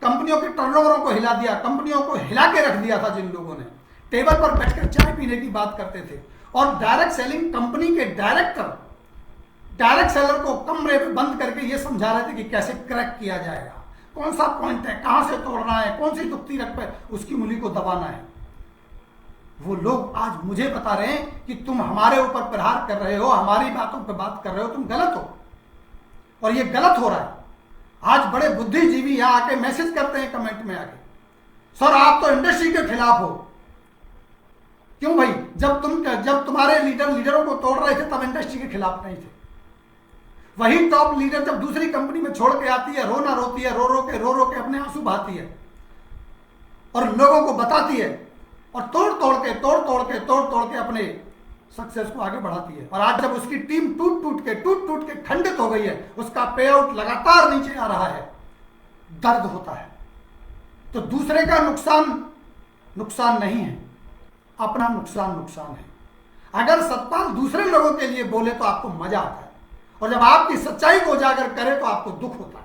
कंपनियों के टर्नओवरों को हिला दिया, कंपनियों को हिला के रख दिया था, जिन लोगों ने टेबल पर बैठकर चाय पीने की बात करते थे, और डायरेक्ट सेलिंग कंपनी के डायरेक्टर डायरेक्ट सेलर को कमरे में बंद करके ये समझा रहे थे कि कैसे क्रैक किया जाएगा, कौन सा पॉइंट है, कहां से तोड़ना है, कौन सी दुखती रख पे उसकी उंगली को दबाना है। वो लोग आज मुझे बता रहे हैं कि तुम हमारे ऊपर प्रहार कर रहे हो, हमारी बातों पर बात कर रहे हो, तुम गलत हो। और ये गलत हो रहा है। आज बड़े बुद्धिजीवी यहां आके मैसेज करते हैं कमेंट में आके, सर आप तो इंडस्ट्री के खिलाफ हो। क्यों भाई? जब तुम्हारे लीडरों को तोड़ रहे थे तब इंडस्ट्री के खिलाफ नहीं थे। वही टॉप लीडर जब दूसरी कंपनी में छोड़ के आती है, रोना रोती है, रो रो के अपने आंसू बहाती है और लोगों को बताती है, और तोड़ तोड़ के अपने सक्सेस को आगे बढ़ाती है। और आज जब उसकी टीम टूट टूट के खंडित हो गई है, उसका पे आउट लगातार नीचे आ रहा है, दर्द होता है। तो दूसरे का नुकसान नहीं है, अपना नुकसान है। अगर सतपाल दूसरे लोगों के लिए बोले तो आपको मजा आता है, और जब आपकी सच्चाई को उजागर करे तो आपको दुख होता है।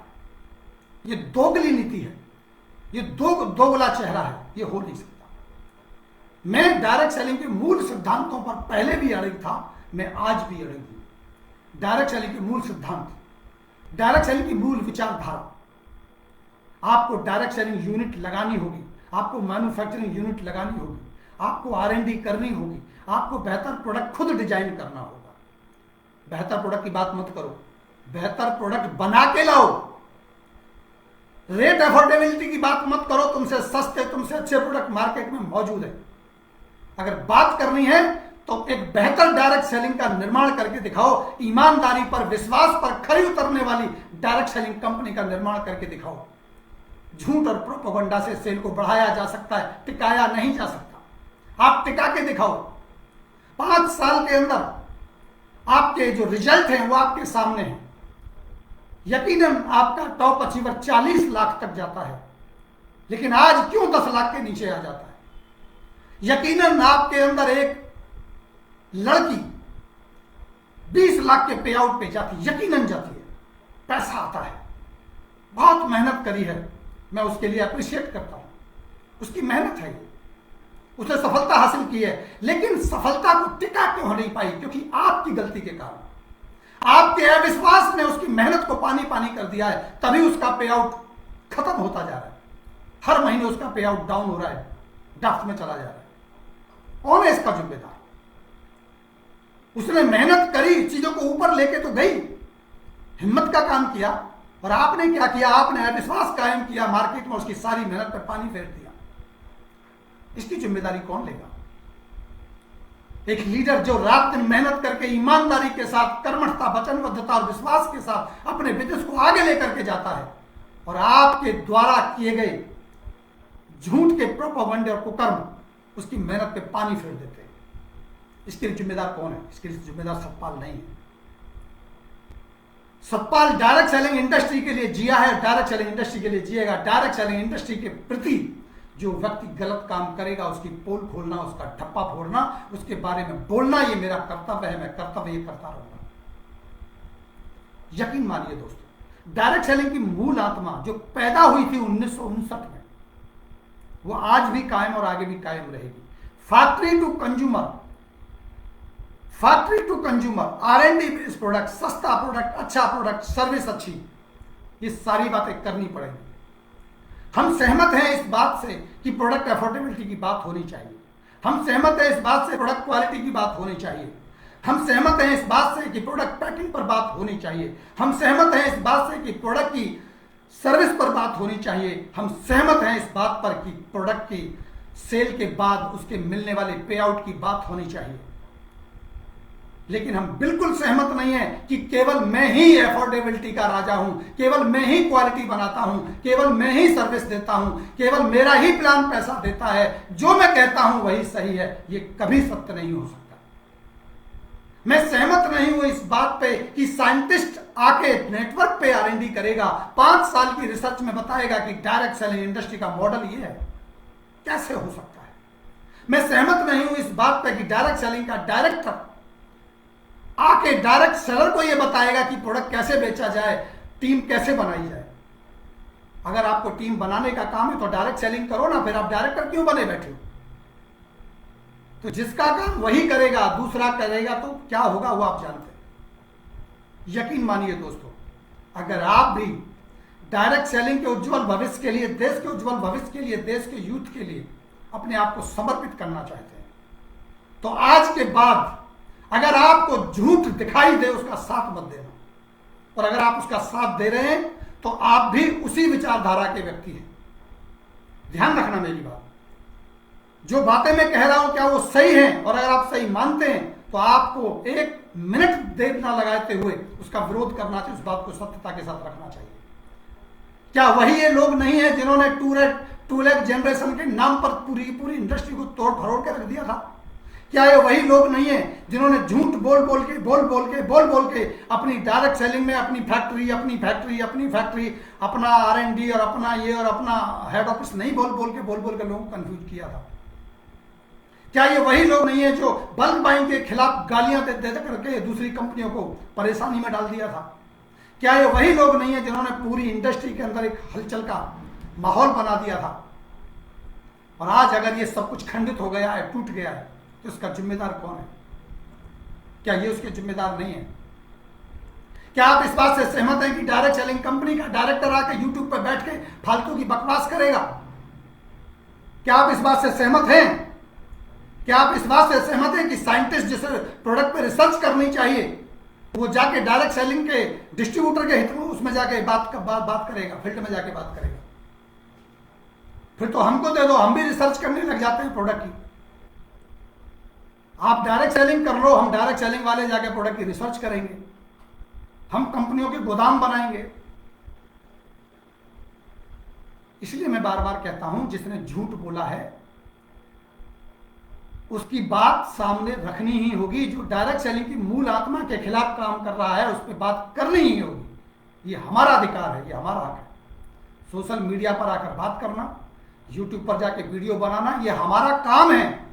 ये दोगली नीति है, ये दोगला चेहरा है, ये हो नहीं सकता। मैं डायरेक्ट सेलिंग के मूल सिद्धांतों पर पहले भी अड़िग था, मैं आज भी अड़िग हूं। डायरेक्ट सेलिंग के मूल सिद्धांत, डायरेक्ट सेलिंग की मूल विचारधारा, आपको डायरेक्ट सेलिंग यूनिट लगानी होगी, आपको मैन्युफैक्चरिंग यूनिट लगानी होगी, आपको R&D करनी होगी, आपको बेहतर प्रोडक्ट खुद डिजाइन करना होगा। बेहतर प्रोडक्ट की बात मत करो, बेहतर प्रोडक्ट बना के लाओ। रेट अफोर्डेबिलिटी की बात मत करो, तुमसे सस्ते, तुमसे अच्छे प्रोडक्ट मार्केट में मौजूद है। अगर बात करनी है तो एक बेहतर डायरेक्ट सेलिंग का निर्माण करके दिखाओ, ईमानदारी पर, विश्वास पर खरी उतरने वाली डायरेक्ट सेलिंग कंपनी का निर्माण करके दिखाओ। झूठ और प्रोपेगेंडा से सेल को बढ़ाया जा सकता है, टिकाया नहीं जा सकता। आप टिका के दिखाओ। 5 साल के अंदर आपके जो रिजल्ट हैं वो आपके सामने हैं। यकीनन आपका टॉप अचीवर 40 लाख तक जाता है, लेकिन आज क्यों 10 लाख के नीचे आ जाता है? यकीनन आपके अंदर एक लड़की 20 लाख के पे आउट पे जाती, यकीनन जाती है। पैसा आता है, बहुत मेहनत करी है, मैं उसके लिए अप्रिशिएट करता हूं, उसकी मेहनत है, उसने सफलता हासिल की है, लेकिन सफलता को टिका क्यों नहीं पाई? क्योंकि आपकी गलती के कारण, आपके अविश्वास ने उसकी मेहनत को पानी पानी कर दिया है, तभी उसका पे आउट खत्म होता जा रहा है। हर महीने उसका पे आउट डाउन हो रहा है, ड्राफ्ट में चला जा रहा है। कौन है इसका जिम्मेदार? उसने मेहनत करी, चीजों को ऊपर लेके तो गई, हिम्मत का काम किया, और आपने क्या किया? आपने अविश्वास कायम किया, मार्केट में उसकी सारी मेहनत पर पानी फेर दिया। इसकी जिम्मेदारी कौन लेगा? एक लीडर जो रात दिन मेहनत करके ईमानदारी के साथ, कर्मठता, वचनबद्धता और विश्वास के साथ अपने बिजनेस को आगे लेकर के जाता है, और आपके द्वारा किए गए झूठ के प्रोपेगेंडे और कुकर्म उसकी मेहनत पे पानी फेर देते हैं, इसके लिए जिम्मेदार कौन है? इसके लिए जिम्मेदार सतपाल नहीं है। सतपाल डायरेक्ट सेलिंग इंडस्ट्री के लिए जिया है, डायरेक्ट सेलिंग इंडस्ट्री के लिए जिएगा। डायरेक्ट सेलिंग इंडस्ट्री के प्रति जो व्यक्ति गलत काम करेगा उसकी पोल खोलना, उसका ठप्पा फोड़ना, उसके बारे में बोलना, ये मेरा कर्तव्य है, मैं कर्तव्य ये करता रहूंगा। यकीन मानिए दोस्तों, डायरेक्ट सेलिंग की मूल आत्मा जो पैदा हुई थी 1959 में, वो आज भी कायम और आगे भी कायम रहेगी। Factory to consumer, factory to consumer, R&D based product, सस्ता प्रोडक्ट, अच्छा प्रोडक्ट, सर्विस अच्छी, ये सारी बातें करनी पड़ेगी। हम सहमत हैं इस बात से कि प्रोडक्ट अफोर्डेबिलिटी की बात होनी चाहिए। हम सहमत हैं इस बात से प्रोडक्ट क्वालिटी की बात होनी चाहिए। हम सहमत हैं इस बात से कि प्रोडक्ट पैकिंग पर बात होनी चाहिए। हम सहमत हैं इस बात से कि प्रोडक्ट की सर्विस पर बात होनी चाहिए। हम सहमत हैं इस बात पर कि प्रोडक्ट की सेल के बाद उसके मिलने वाले पे आउट की बात होनी चाहिए। लेकिन हम बिल्कुल सहमत नहीं है कि केवल मैं ही अफोर्डेबिलिटी का राजा हूं, केवल मैं ही क्वालिटी बनाता हूं, केवल मैं ही सर्विस देता हूं, केवल मेरा ही प्लान पैसा देता है, जो मैं कहता हूं वही सही है। ये कभी सत्य नहीं हो सकता। मैं सहमत नहीं हूं इस बात पे कि साइंटिस्ट आके नेटवर्क पे R&D करेगा, 5 साल की रिसर्च में बताएगा कि डायरेक्ट सेलिंग इंडस्ट्री का मॉडल ये है। कैसे हो सकता है? मैं सहमत नहीं हूं इस बात पे कि डायरेक्ट सेलिंग का डायरेक्टर आके डायरेक्ट सेलर को यह बताएगा कि प्रोडक्ट कैसे बेचा जाए, टीम कैसे बनाई जाए। अगर आपको टीम बनाने का काम है तो डायरेक्ट सेलिंग करो ना, फिर आप डायरेक्टर क्यों बने बैठे हो? तो जिसका काम वही करेगा, दूसरा करेगा तो क्या होगा वो आप जानते हैं। यकीन मानिए दोस्तों, अगर आप भी डायरेक्ट सेलिंग के उज्जवल भविष्य के लिए, देश के उज्जवल भविष्य के लिए, देश के यूथ के लिए अपने आप को समर्पित करना चाहते हैं, तो आज के बाद अगर आपको झूठ दिखाई दे उसका साथ मत देना। और अगर आप उसका साथ दे रहे हैं तो आप भी उसी विचारधारा के व्यक्ति हैं। ध्यान रखना मेरी बात, जो बातें मैं कह रहा हूं क्या वो सही हैं, और अगर आप सही मानते हैं तो आपको 1 मिनट देर ना लगाते हुए उसका विरोध करना चाहिए, उस बात को सत्यता के साथ रखना चाहिए। क्या वही ये लोग नहीं है जिन्होंने टूलेट जनरेशन के नाम पर पूरी इंडस्ट्री को तोड़ फरोड़ के रख दिया था? क्या ये वही लोग नहीं है जिन्होंने झूठ बोल बोल के अपनी डायरेक्ट सेलिंग में अपनी फैक्ट्री, अपना R&D और अपना ये और अपना हेड ऑफिस नहीं बोल के लोगों को कंफ्यूज किया था? क्या ये वही लोग नहीं है जो बल्क बाइंग के खिलाफ गालियां दे करके दूसरी कंपनियों को परेशानी में डाल दिया था? क्या ये वही लोग नहीं है जिन्होंने पूरी इंडस्ट्री के अंदर एक हलचल का माहौल बना दिया था? और आज अगर ये सब कुछ खंडित हो गया है, टूट गया है, तो इसका जिम्मेदार कौन है? क्या ये उसके जिम्मेदार नहीं है? क्या आप इस बात से सहमत हैं कि डायरेक्ट सेलिंग कंपनी का डायरेक्टर आकर यूट्यूब पर बैठ के फालतू की बकवास करेगा? क्या आप इस बात से सहमत हैं? क्या आप इस बात से सहमत हैं कि साइंटिस्ट जिस प्रोडक्ट पर रिसर्च करनी चाहिए वो जाके डायरेक्ट सेलिंग के डिस्ट्रीब्यूटर के हित में उसमें जाके बात करेगा, फील्ड में जाके बात करेगा? फिर तो हमको दे दो, हम भी रिसर्च करने लग जाते हैं प्रोडक्ट की। आप डायरेक्ट सेलिंग कर लो, हम डायरेक्ट सेलिंग वाले जाके प्रोडक्ट की रिसर्च करेंगे, हम कंपनियों के गोदाम बनाएंगे। इसलिए मैं बार बार कहता हूं, जिसने झूठ बोला है उसकी बात सामने रखनी ही होगी। जो डायरेक्ट सेलिंग की मूल आत्मा के खिलाफ काम कर रहा है उस पर बात करनी ही होगी। ये हमारा अधिकार है, ये हमारा हक है। सोशल मीडिया पर आकर बात करना, यूट्यूब पर जाके वीडियो बनाना, ये हमारा काम है।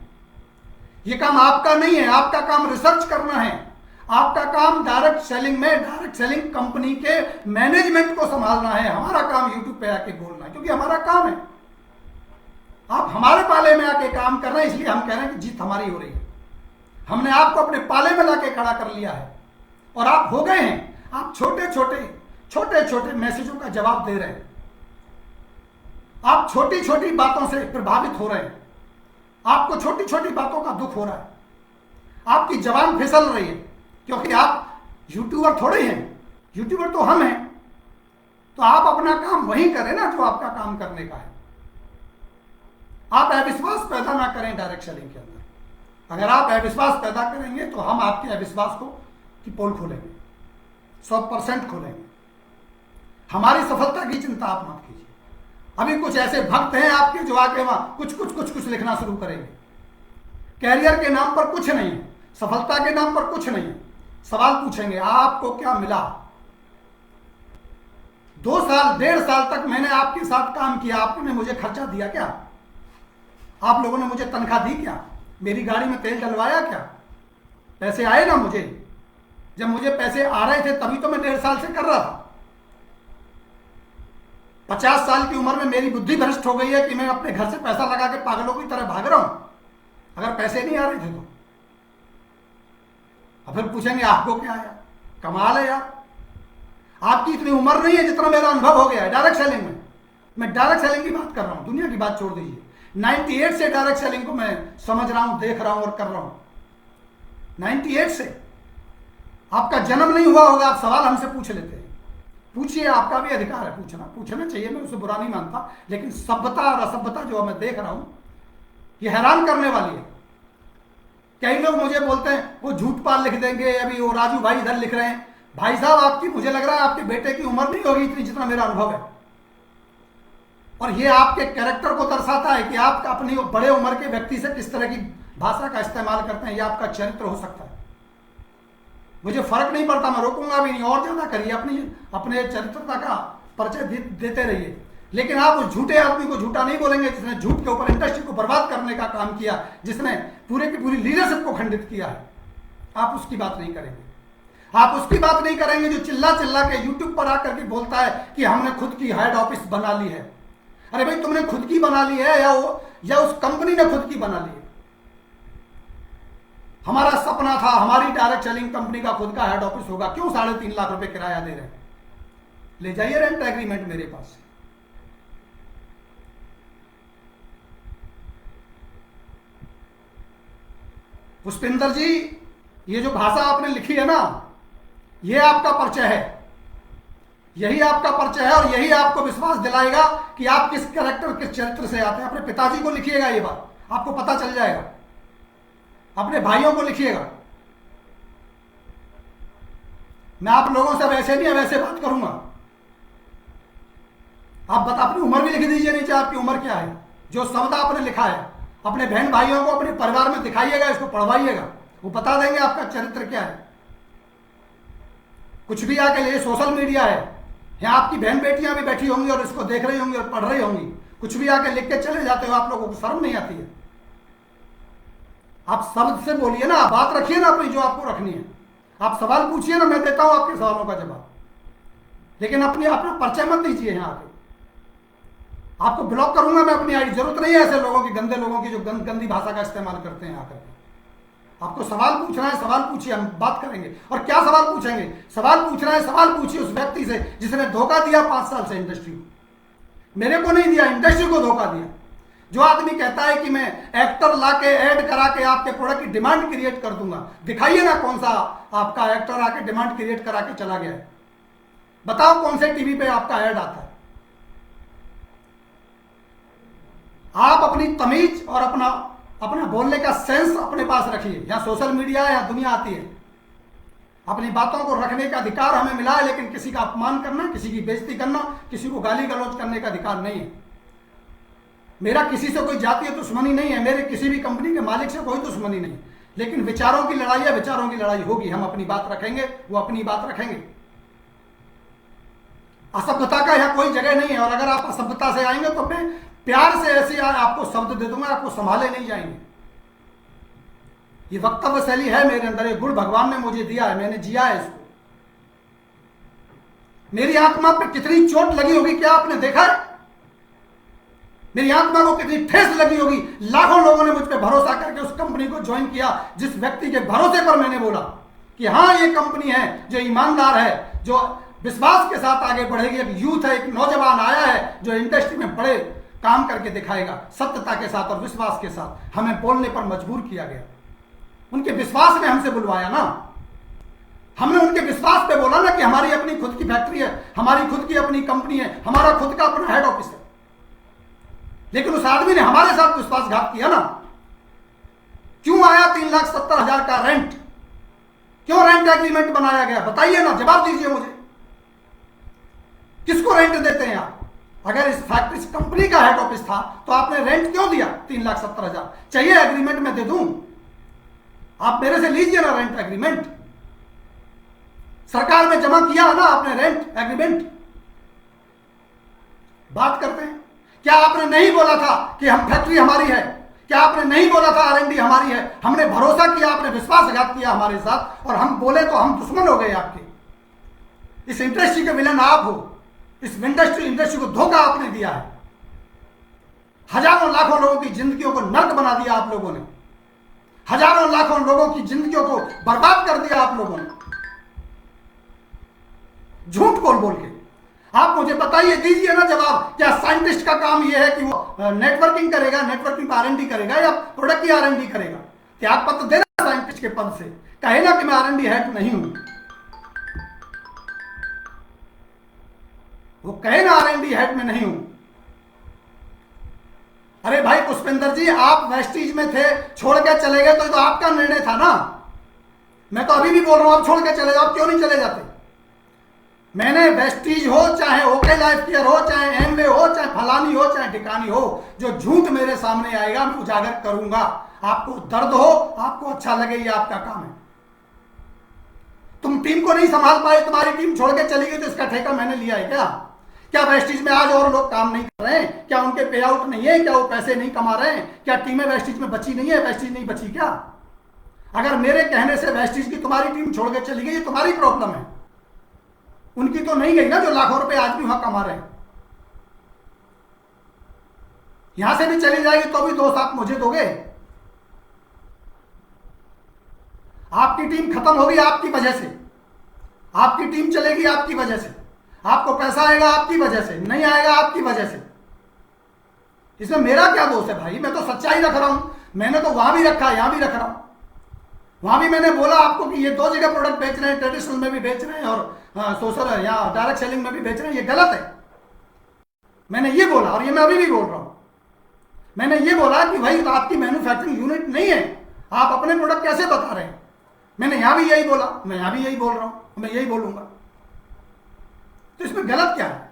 ये काम आपका नहीं है। आपका काम रिसर्च करना है। आपका काम डायरेक्ट सेलिंग में डायरेक्ट सेलिंग कंपनी के मैनेजमेंट को संभालना है। हमारा काम यूट्यूब पे आके बोलना है, क्योंकि हमारा काम है। आप हमारे पाले में आके काम कर रहे हैं, इसलिए हम कह रहे हैं कि जीत हमारी हो रही है। हमने आपको अपने पाले में लाके खड़ा कर लिया है और आप हो गए हैं। आप छोटे छोटे मैसेजों का जवाब दे रहे हैं। आप छोटी छोटी बातों से प्रभावित हो रहे हैं। आपको छोटी छोटी बातों का दुख हो रहा है। आपकी जबान फिसल रही है, क्योंकि आप यूट्यूबर थोड़े हैं। यूट्यूबर तो हम हैं। तो आप अपना काम वही करें ना जो आपका काम करने का है। आप अविश्वास पैदा ना करें डायरेक्ट सेलिंग के अंदर। अगर आप अविश्वास पैदा करेंगे तो हम आपके अविश्वास को की पोल खोलेंगे, 100% खोलेंगे। हमारी सफलता की चिंता आप मत कीजिए। अभी कुछ ऐसे भक्त हैं आपके जो आके वहां कुछ लिखना शुरू करेंगे। कैरियर के नाम पर कुछ नहीं है, सफलता के नाम पर कुछ नहीं है। सवाल पूछेंगे आपको क्या मिला? 2 साल 1.5 साल तक मैंने आपके साथ काम किया, आपने मुझे खर्चा दिया क्या? आप लोगों ने मुझे तनख्वाह दी क्या? मेरी गाड़ी में तेल डलवाया क्या? पैसे आए ना मुझे? जब मुझे पैसे आ रहे थे तभी तो मैं 1.5 साल से कर रहा था। 50 साल की उम्र में मेरी बुद्धि भ्रष्ट हो गई है कि मैं अपने घर से पैसा लगा के पागलों की तरह भाग रहा हूं, अगर पैसे नहीं आ रहे थे तो। अब फिर पूछेंगे आपको क्या आया? कमाल है यार, आपकी इतनी उम्र नहीं है जितना मेरा अनुभव हो गया है डायरेक्ट सेलिंग में। मैं डायरेक्ट सेलिंग की बात कर रहा हूं, दुनिया की बात छोड़ दीजिए। 98 से डायरेक्ट सेलिंग को मैं समझ रहा हूं, देख रहा हूं और कर रहा हूं। 98 से। आपका जन्म नहीं हुआ होगा, आप सवाल हमसे पूछ लेते हैं। पूछिए, आपका भी अधिकार है पूछना, पूछना चाहिए, मैं उसे बुरा नहीं मानता। लेकिन सभ्यता और असभ्यता जो मैं देख रहा हूं ये हैरान करने वाली है। कई लोग मुझे बोलते हैं वो झूठ पाल लिख देंगे, अभी वो राजू भाई इधर लिख रहे हैं। भाई साहब, आपकी मुझे लग रहा है आपके बेटे की उम्र नहीं होगी इतनी जितना मेरा अनुभव है। और ये आपके कैरेक्टर को दर्शाता है कि आप अपनी बड़े उम्र के व्यक्ति से किस तरह की भाषा का इस्तेमाल करते हैं। ये आपका चरित्र हो सकता है। मुझे फर्क नहीं पड़ता, मैं रोकूंगा भी नहीं। और ज्यादा करिए, अपने चरित्रता का परिचय देते रहिए। लेकिन आप उस झूठे आदमी को झूठा नहीं बोलेंगे जिसने झूठ के ऊपर इंडस्ट्री को बर्बाद करने का काम किया, जिसने पूरे की पूरी लीडरशिप को खंडित किया है। आप उसकी बात नहीं करेंगे। आप उसकी बात नहीं करेंगे जो चिल्ला चिल्ला के यूट्यूब पर आकर के बोलता है कि हमने खुद की हेड ऑफिस बना ली है। अरे भाई, तुमने खुद की बना ली है या उस कंपनी ने खुद की बना ली है? हमारा सपना था हमारी डायरेक्ट सेलिंग कंपनी का खुद का हेड ऑफिस होगा। क्यों 3.5 लाख रुपए किराया दे रहे हैं? ले जाइए रेंट एग्रीमेंट मेरे पास से। पुष्पिंदर जी, ये जो भाषा आपने लिखी है ना, ये आपका परिचय है। यही आपका परिचय है और यही आपको विश्वास दिलाएगा कि आप किस कैरेक्टर, किस चरित्र से आते हैं। अपने पिताजी को लिखिएगा, ये बात आपको पता चल जाएगा। अपने भाइयों को लिखिएगा। मैं आप लोगों से वैसे नहीं वैसे बात करूंगा। आप अपनी उम्र भी लिख दीजिए नीचे, आपकी उम्र क्या है। जो शब्द आपने लिखा है अपने बहन भाइयों को, अपने परिवार में दिखाइएगा, इसको पढ़वाइएगा, वो बता देंगे आपका चरित्र क्या है। कुछ भी आके लिए सोशल मीडिया है, यहाँ आपकी बहन बेटियां भी बैठी होंगी और इसको देख रही होंगी और पढ़ रही होंगी। कुछ भी आके लिख के चले जाते हो, आप लोगों को शर्म नहीं आती है? आप शब्द से बोलिए ना, बात रखिए ना अपनी जो आपको रखनी है। आप सवाल पूछिए ना, मैं देता हूं आपके सवालों का जवाब। लेकिन अपना परिचय मत दीजिए यहाँ आके। आपको ब्लॉक करूंगा मैं अपनी आईडी। जरूरत नहीं है ऐसे लोगों की, गंदे लोगों की जो गंदी भाषा का इस्तेमाल करते हैं आकर। आपको सवाल पूछना है, सवाल पूछिए, हम बात करेंगे। और क्या सवाल पूछेंगे? सवाल पूछना है, सवाल पूछिए उस व्यक्ति से जिसने धोखा दिया 5 साल से इंडस्ट्री को। मेरे को नहीं दिया, इंडस्ट्री को धोखा दिया। जो आदमी कहता है कि मैं एक्टर लाके ऐड करा के आपके प्रोडक्ट की डिमांड क्रिएट कर दूंगा, दिखाइए ना कौन सा आपका एक्टर आके डिमांड क्रिएट करा के चला गया है। बताओ कौन से टीवी पे आपका ऐड आता है। आप अपनी तमीज और अपना अपना बोलने का सेंस अपने पास रखिए। यहाँ सोशल मीडिया है, यहाँ दुनिया आती है। अपनी बातों को रखने का अधिकार हमें मिला है, लेकिन किसी का अपमान करना, किसी की बेइज्जती करना, किसी को गाली गलौज करने का अधिकार नहीं है। मेरा किसी से कोई जातीय दुश्मनी नहीं है, मेरे किसी भी कंपनी के मालिक से कोई दुश्मनी नहीं, लेकिन विचारों की लड़ाई है, विचारों की लड़ाई होगी। हम अपनी बात रखेंगे, वो अपनी बात रखेंगे। असभ्यता का यहाँ कोई जगह नहीं है, और अगर आप असभ्यता से आएंगे तो मैं प्यार से ऐसे आपको शब्द दे दूंगा, आपको संभाले नहीं जाएंगे। ये वक्तव्य शैली है मेरे अंदर, ये गुण भगवान ने मुझे दिया है, मैंने जिया है इसको। मेरी आत्मा पे कितनी चोट लगी होगी क्या आपने देखा है? मेरी आत्मा को कितनी ठेस लगी होगी। लाखों लोगों ने मुझ पर भरोसा करके उस कंपनी को ज्वाइन किया, जिस व्यक्ति के भरोसे पर मैंने बोला कि हाँ ये कंपनी है जो ईमानदार है, जो विश्वास के साथ आगे बढ़ेगी। एक यूथ है, एक नौजवान आया है जो इंडस्ट्री में बड़े काम करके दिखाएगा, सत्यता के साथ और विश्वास के साथ। हमें बोलने पर मजबूर किया गया, उनके विश्वास ने हमसे बुलवाया ना। हमने उनके विश्वास पे बोला ना कि हमारी अपनी खुद की फैक्ट्री है, हमारी खुद की अपनी कंपनी है, हमारा खुद का अपना हेड ऑफिस है। लेकिन उस आदमी ने हमारे साथ विश्वासघात किया ना। क्यों आया 3,70,000 का रेंट? क्यों रेंट एग्रीमेंट बनाया गया? बताइए ना, जवाब दीजिए मुझे। किसको रेंट देते हैं आप? अगर इस फैक्ट्री इस कंपनी का हेड ऑफिस था तो आपने रेंट क्यों दिया 3,70,000? चाहिए एग्रीमेंट में दे दूं, आप मेरे से लीजिए ना रेंट एग्रीमेंट। सरकार में जमा किया है ना आपने रेंट एग्रीमेंट। बात करते हैं। क्या आपने नहीं बोला था कि हम फैक्ट्री हमारी है? क्या आपने नहीं बोला था R&D हमारी है? हमने भरोसा किया, आपने विश्वासघात किया हमारे साथ, और हम बोले तो हम दुश्मन हो गए आपके। इस इंडस्ट्री के विलन आप हो। इस इंडस्ट्री को धोखा आपने दिया है। हजारों लाखों लोगों की जिंदगियों को नर्क बना दिया आप लोगों ने। हजारों लाखों लोगों की जिंदगियों को बर्बाद कर दिया आप लोगों ने, झूठ बोल के। आप मुझे बताइए, दीजिए ना जवाब। क्या साइंटिस्ट का काम यह है कि वो नेटवर्किंग करेगा, नेटवर्किंग पर R&D करेगा, या प्रोडक्ट की R&D करेगा? त्याग पत्र देना साइंटिस्ट के पद से, कहे ना कि मैं R&D हेड नहीं हूं। वो कहे ना R&D हेड में नहीं हूं। अरे भाई पुष्पेंद्र जी, आप वेस्टीज में थे, छोड़ के चले गए तो आपका निर्णय था ना। मैं तो अभी भी बोल रहा हूं आप छोड़ के चले जाओ। क्यों नहीं चले जाते? मैंने वेस्टीज हो, चाहे ओके लाइफ केयर हो, चाहे एमवे हो, चाहे फलानी हो, चाहे ठिकानी हो, जो झूठ मेरे सामने आएगा मैं उजागर करूंगा। आपको दर्द हो, आपको अच्छा लगे, ये आपका काम है। तुम टीम को नहीं संभाल पाए, तुम्हारी टीम छोड़ के चली गई, तो इसका ठेका मैंने लिया है क्या? क्या वेस्टीज में आज और लोग काम नहीं कर रहे हैं? क्या उनके पे आउट नहीं है? क्या वो पैसे नहीं कमा रहे हैं? क्या टीमें वेस्टीज में बची नहीं है? वेस्टीज नहीं बची क्या? अगर मेरे कहने से वेस्टीज की तुम्हारी टीम छोड़ के चली गई, ये तुम्हारी प्रॉब्लम है, उनकी तो नहीं गई ना, जो लाखों रुपए आज भी वहां कमा रहे हैं। यहां से भी चली जाएगी तो भी दोस्त आप मुझे दोगे? आपकी टीम खत्म होगी आपकी वजह से, आपकी टीम चलेगी आपकी वजह से, आपको पैसा आएगा आपकी वजह से, नहीं आएगा आपकी वजह से। इसमें मेरा क्या दोष है भाई? मैं तो सच्चाई रख रहा हूं। मैंने तो वहां भी रखा, यहां भी रख रहा हूं। वहां भी मैंने बोला आपको कि ये 2 जगह प्रोडक्ट बेच रहे हैं, ट्रेडिशनल में भी बेच रहे हैं और सोशल या डायरेक्ट सेलिंग में भी बेच रहे हैं, ये गलत है। मैंने ये बोला, और ये मैं अभी भी बोल रहा हूं। मैंने ये बोला कि भाई आपकी मैन्युफैक्चरिंग यूनिट नहीं है, आप अपने प्रोडक्ट कैसे बता रहे हैं? मैंने यहां भी यही बोला, मैं यहां भी यही बोल रहा हूं, मैं यही बोलूंगा। तो इसमें गलत क्या है?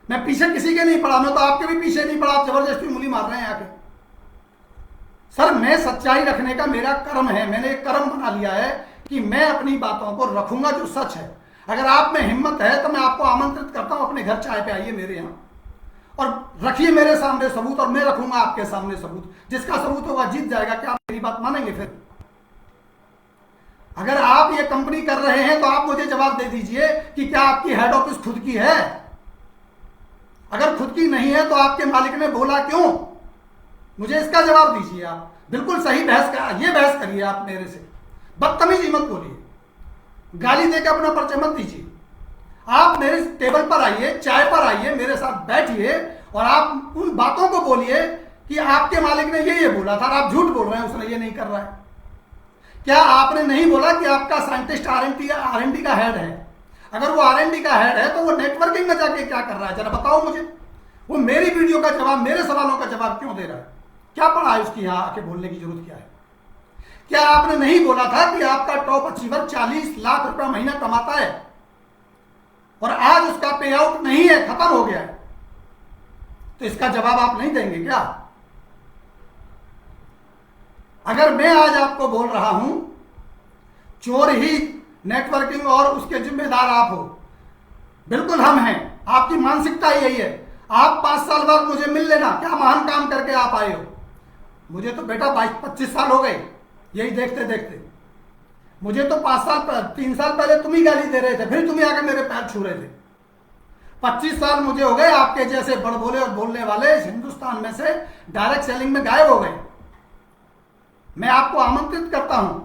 मैं पीछे किसी के नहीं पड़ा, मैं तो आपके भी पीछे नहीं पड़ा। आप जबरदस्ती उंगली मार रहे हैं आके। सर, मैं सच्चाई रखने का मेरा कर्म है। मैंने एक कर्म बना लिया है कि मैं अपनी बातों को रखूंगा जो सच है। अगर आप में हिम्मत है तो मैं आपको आमंत्रित करता हूं, अपने घर चाय पे आइए मेरे यहां और रखिए मेरे सामने सबूत, और मैं रखूंगा आपके सामने सबूत। जिसका सबूत होगा जीत जाएगा। क्या आप मेरी बात मानेंगे? फिर अगर आप ये कंपनी कर रहे हैं तो आप मुझे जवाब दे दीजिए कि क्या आपकी हेड ऑफिस खुद की है? अगर खुद की नहीं है तो आपके मालिक ने बोला क्यों? मुझे इसका जवाब दीजिए। आप बिल्कुल सही बहस करिए आप मेरे से। बदतमीजी मत बोलिए, गाली देकर अपना परिचय मत दीजिए। आप मेरे टेबल पर आइए, चाय पर आइए, मेरे साथ बैठिए और आप उन बातों को बोलिए कि आपके मालिक ने ये बोला था और आप झूठ बोल रहे हैं, उसने ये नहीं कर रहा है। क्या आपने नहीं बोला कि आपका साइंटिस्ट R&D का हेड है? अगर वो R&D का हेड है तो वो नेटवर्किंग में जाके क्या कर रहा है? जरा बताओ मुझे। वो मेरी वीडियो का जवाब, मेरे सवालों का जवाब क्यों दे रहा है? क्या पड़ा है उसकी यहाँ आके बोलने की जरूरत क्या है? क्या आपने नहीं बोला था कि आपका टॉप अचीवर 40 लाख रुपया महीना कमाता है और आज उसका पे आउट नहीं है, खत्म हो गया है? तो इसका जवाब आप नहीं देंगे क्या? अगर मैं आज आपको बोल रहा हूं चोर ही नेटवर्किंग और उसके जिम्मेदार आप हो, बिल्कुल हम हैं, आपकी मानसिकता यही है। आप 5 साल बाद मुझे मिल लेना, क्या महान काम करके आप आए हो। मुझे तो बेटा 22-25 साल हो गए यही देखते देखते। मुझे तो 3 साल पहले तुम ही गाली दे रहे थे, फिर तुम ही आकर मेरे पैर छू रहे थे। 25 साल मुझे हो गए आपके जैसे बड़बोले और बोलने वाले इस हिंदुस्तान में से डायरेक्ट सेलिंग में गायब हो गए। मैं आपको आमंत्रित करता हूं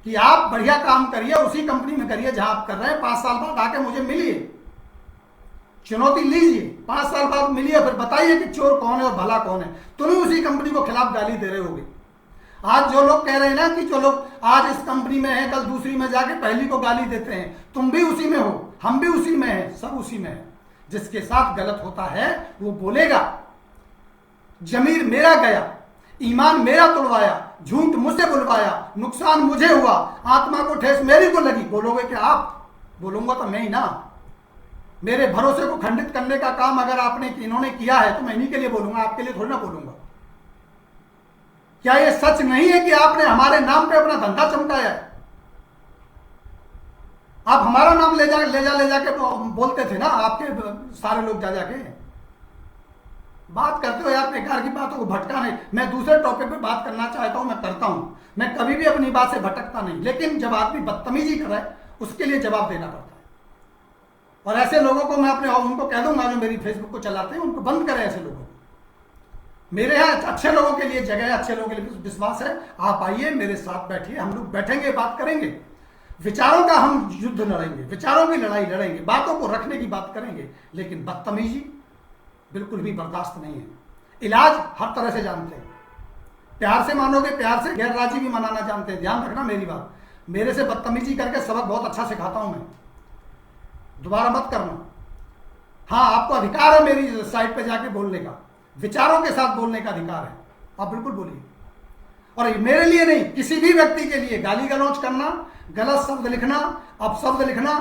कि आप बढ़िया काम करिए, उसी कंपनी में करिए जहां आप कर रहे हैं। 5 साल बाद आके मुझे मिलिए, चुनौती लीजिए, 5 साल बाद मिलिए, फिर बताइए कि चोर कौन है और भला कौन है। तुम ही उसी कंपनी को खिलाफ गाली दे रहे होगे। आज जो लोग कह रहे हैं ना कि जो लोग आज इस कंपनी में हैं कल दूसरी में जाके पहली को गाली देते हैं, तुम भी उसी में हो, हम भी उसी में हैं, सब उसी में है। जिसके साथ गलत होता है वो बोलेगा जमीर मेरा गया, ईमान मेरा तोड़वाया, झूठ मुझसे बुलवाया, नुकसान मुझे हुआ, आत्मा को ठेस मेरी को लगी। बोलोगे कि आप? बोलूंगा तो मैं ही ना। मेरे भरोसे को खंडित करने का काम अगर आपने इन्होंने किया है तो मैं इन्हीं के लिए बोलूंगा, आपके लिए थोड़ी ना बोलूंगा। क्या ये सच नहीं है कि आपने हमारे नाम पे अपना धंधा चमकाया है? आप हमारा नाम ले जाके बोलते थे ना, आपके सारे लोग जा जाके बात करते हो यार, बेकार की बातों को भटका नहीं। मैं दूसरे टॉपिक पे बात करना चाहता हूं, मैं करता हूं, मैं कभी भी अपनी बात से भटकता नहीं। लेकिन जब आदमी बदतमीजी कर रहा है उसके लिए जवाब देना पड़ता है। और ऐसे लोगों को मैं अपने उनको कह दूंगा जो मेरी फेसबुक को चलाते हैं, उनको बंद करें ऐसे लोगों को। मेरे यहाँ अच्छे लोगों के लिए जगह है, अच्छे लोगों के लिए विश्वास है। आप आइए मेरे साथ बैठिए, हम लोग बैठेंगे, बात करेंगे, विचारों का हम युद्ध लड़ेंगे, विचारों की लड़ाई लड़ेंगे, बातों को रखने की बात करेंगे। लेकिन बदतमीजी बिल्कुल भी बर्दाश्त नहीं है। इलाज हर तरह से जानते हैं, प्यार से मानोगे, प्यार से गैर राजी भी मनाना जानते हैं। ध्यान रखना मेरी बात, मेरे से बदतमीजी करके सबक बहुत अच्छा सिखाता हूं मैं, दोबारा मत करना। हाँ, आपको अधिकार है मेरी साइट पे जाके बोलने का, विचारों के साथ बोलने का अधिकार है, आप बिल्कुल बोलिए। और मेरे लिए नहीं, किसी भी व्यक्ति के लिए गाली गलौज करना, गलत शब्द लिखना, अपशब्द लिखना,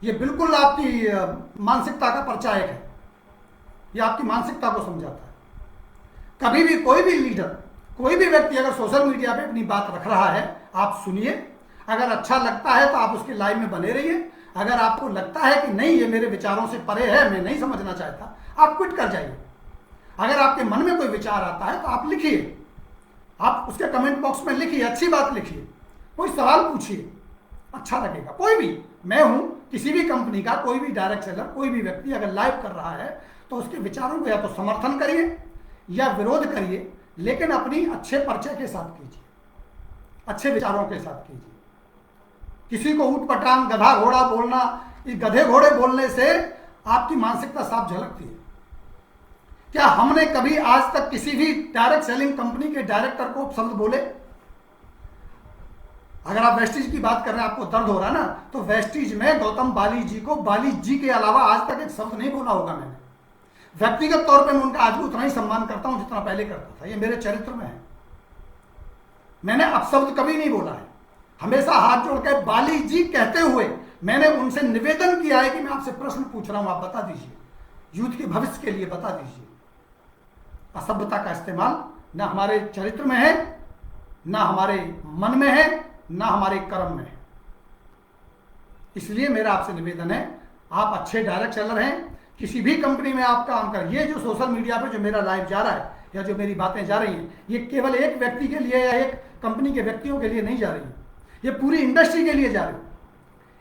ये बिल्कुल आपकी मानसिकता का परिचायक है। ये आपकी मानसिकता को समझाता है। कभी भी कोई भी लीडर, कोई भी व्यक्ति अगर सोशल मीडिया पे अपनी बात रख रहा है, आप सुनिए। अगर अच्छा लगता है तो आप उसके लाइव में बने रहिए। अगर आपको लगता है कि नहीं ये मेरे विचारों से परे है, मैं नहीं समझना चाहता, आप क्विट कर जाइए। अगर आपके मन में कोई विचार आता है तो आप लिखिए, आप उसके कमेंट बॉक्स में लिखिए, अच्छी बात लिखिए, कोई सवाल पूछिए, अच्छा लगेगा। कोई भी, मैं हूं किसी भी कंपनी का, कोई भी डायरेक्ट सेलर, कोई भी व्यक्ति अगर लाइव कर रहा है तो उसके विचारों को या तो समर्थन करिए या विरोध करिए, लेकिन अपनी अच्छे परिचय के साथ कीजिए, अच्छे विचारों के साथ कीजिए। किसी को ऊट पटांग गधा घोड़ा बोलना, इस गधे घोड़े बोलने से आपकी मानसिकता साफ झलकती है। क्या हमने कभी आज तक किसी भी डायरेक्ट सेलिंग कंपनी के डायरेक्टर को शब्द बोले? अगर आप वेस्टीज की बात कर रहे हैं, आपको दर्द हो रहा है ना, तो वेस्टीज में गौतम बाली जी को बाली जी के अलावा आज तक एक शब्द नहीं बोला होगा मैंने। व्यक्तिगत तौर पे मैं उनका आज भी उतना ही सम्मान करता हूं जितना पहले करता था, ये मेरे चरित्र में है। मैंने अपशब्द कभी नहीं बोला है, हमेशा हाथ जोड़ के बाली जी कहते हुए मैंने उनसे निवेदन किया है कि मैं आपसे प्रश्न पूछ रहा हूं, आप बता दीजिए, यूथ के भविष्य के लिए बता दीजिए। असभ्यता का इस्तेमाल ना हमारे चरित्र में है, ना हमारे मन में है, ना हमारे कर्म में है। इसलिए मेरा आपसे निवेदन है, आप अच्छे डायरेक्ट सेलर हैं, किसी भी कंपनी में आप काम करें। ये जो सोशल मीडिया पे जो मेरा लाइव जा रहा है या जो मेरी बातें जा रही हैं, ये केवल एक व्यक्ति के लिए या एक कंपनी के व्यक्तियों के लिए नहीं जा रही है, ये पूरी इंडस्ट्री के लिए जा रही है।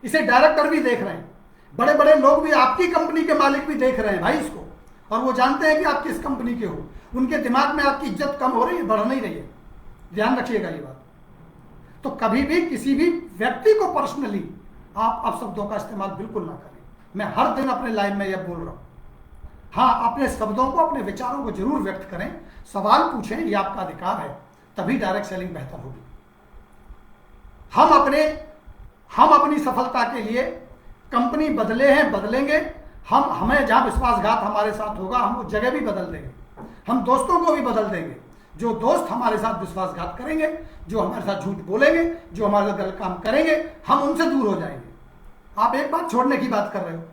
इसे डायरेक्टर भी देख रहे हैं, बड़े बड़े लोग भी, आपकी कंपनी के मालिक भी देख रहे हैं भाई इसको, और वो जानते हैं कि आप किस कंपनी के हो। उनके दिमाग में आपकी इज्जत कम हो रही है, बढ़ नहीं रही है। ध्यान रखिएगा ये बात। तो कभी भी किसी भी व्यक्ति को पर्सनली आप अपशब्दों का इस्तेमाल बिल्कुल ना करें। मैं हर दिन अपने लाइव में यह बोल रहा हूं। हाँ, अपने शब्दों को, अपने विचारों को जरूर व्यक्त करें, सवाल पूछें, यह आपका अधिकार है, तभी डायरेक्ट सेलिंग बेहतर होगी। हम अपनी सफलता के लिए कंपनी बदले हैं, बदलेंगे। हमें जहां विश्वासघात हमारे साथ होगा, हम वो जगह भी बदल देंगे, हम दोस्तों को भी बदल देंगे, जो दोस्त हमारे साथ विश्वासघात करेंगे, जो हमारे साथ झूठ बोलेंगे, जो हमारे साथ गलत काम करेंगे, हम उनसे दूर हो जाएंगे। आप एक बात छोड़ने की बात कर रहे हो,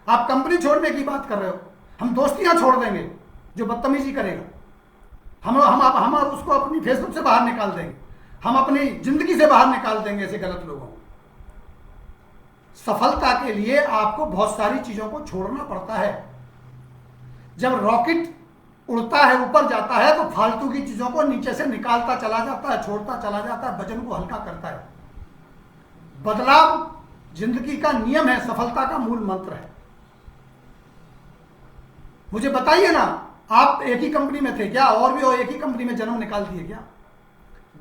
आप कंपनी छोड़ने की बात कर रहे हो, हम दोस्तियां छोड़ देंगे जो बदतमीजी करेगा, हम उसको अपनी फेसबुक से बाहर निकाल देंगे, हम अपनी जिंदगी से बाहर निकाल देंगे ऐसे गलत लोगों को। सफलता के लिए आपको बहुत सारी चीजों को छोड़ना पड़ता है। जब रॉकेट उड़ता है, ऊपर जाता है, तो फालतू की चीजों को नीचे से निकालता चला जाता है, छोड़ता चला जाता है, वजन को हल्का करता है। बदलाव जिंदगी का नियम है, सफलता का मूल मंत्र है। मुझे बताइए ना, आप एक ही कंपनी में थे क्या, और भी एक ही कंपनी में जन्म निकाल दिए क्या?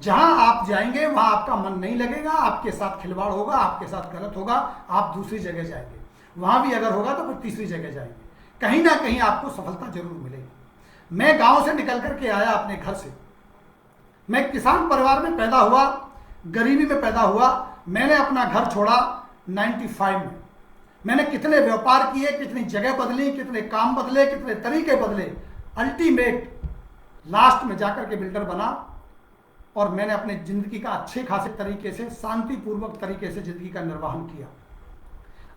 जहां आप जाएंगे वहां आपका मन नहीं लगेगा, आपके साथ खिलवाड़ होगा, आपके साथ गलत होगा, आप दूसरी जगह जाएंगे। वहां भी अगर होगा तो फिर तीसरी जगह जाएंगे। कहीं ना कहीं आपको सफलता जरूर मिलेगी। मैं गांव से निकल करके आया अपने घर से, मैं किसान परिवार में पैदा हुआ, गरीबी में पैदा हुआ। मैंने अपना घर छोड़ा 95 में। मैंने कितने व्यापार किए, कितनी जगह बदली, कितने काम बदले, कितने तरीके बदले, अल्टीमेट लास्ट में जाकर के बिल्डर बना। और मैंने अपने जिंदगी का अच्छे खासे तरीके से, शांतिपूर्वक तरीके से जिंदगी का निर्वहन किया।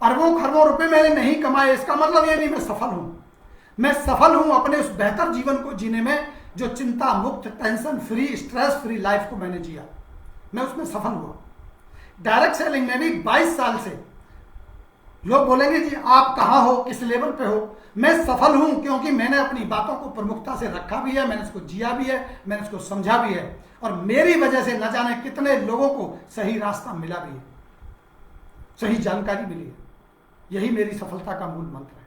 अरबों खरबों रुपए मैंने नहीं कमाए, इसका मतलब ये नहीं मैं सफल हूं। मैं सफल हूं अपने उस बेहतर जीवन को जीने में जो चिंता मुक्त, tension free, stress free life को मैंने जिया। मैं उसमें सफल हुआ। डायरेक्ट सेलिंग में भी 22 साल से लोग बोलेंगे जी आप कहां हो, किस लेवल पे हो। मैं सफल हूं क्योंकि मैंने अपनी बातों को प्रमुखता से रखा भी है, मैंने इसको जिया भी है, मैंने इसको समझा भी है, और मेरी वजह से न जाने कितने लोगों को सही रास्ता मिला भी है, सही जानकारी मिली है। यही मेरी सफलता का मूल मंत्र है।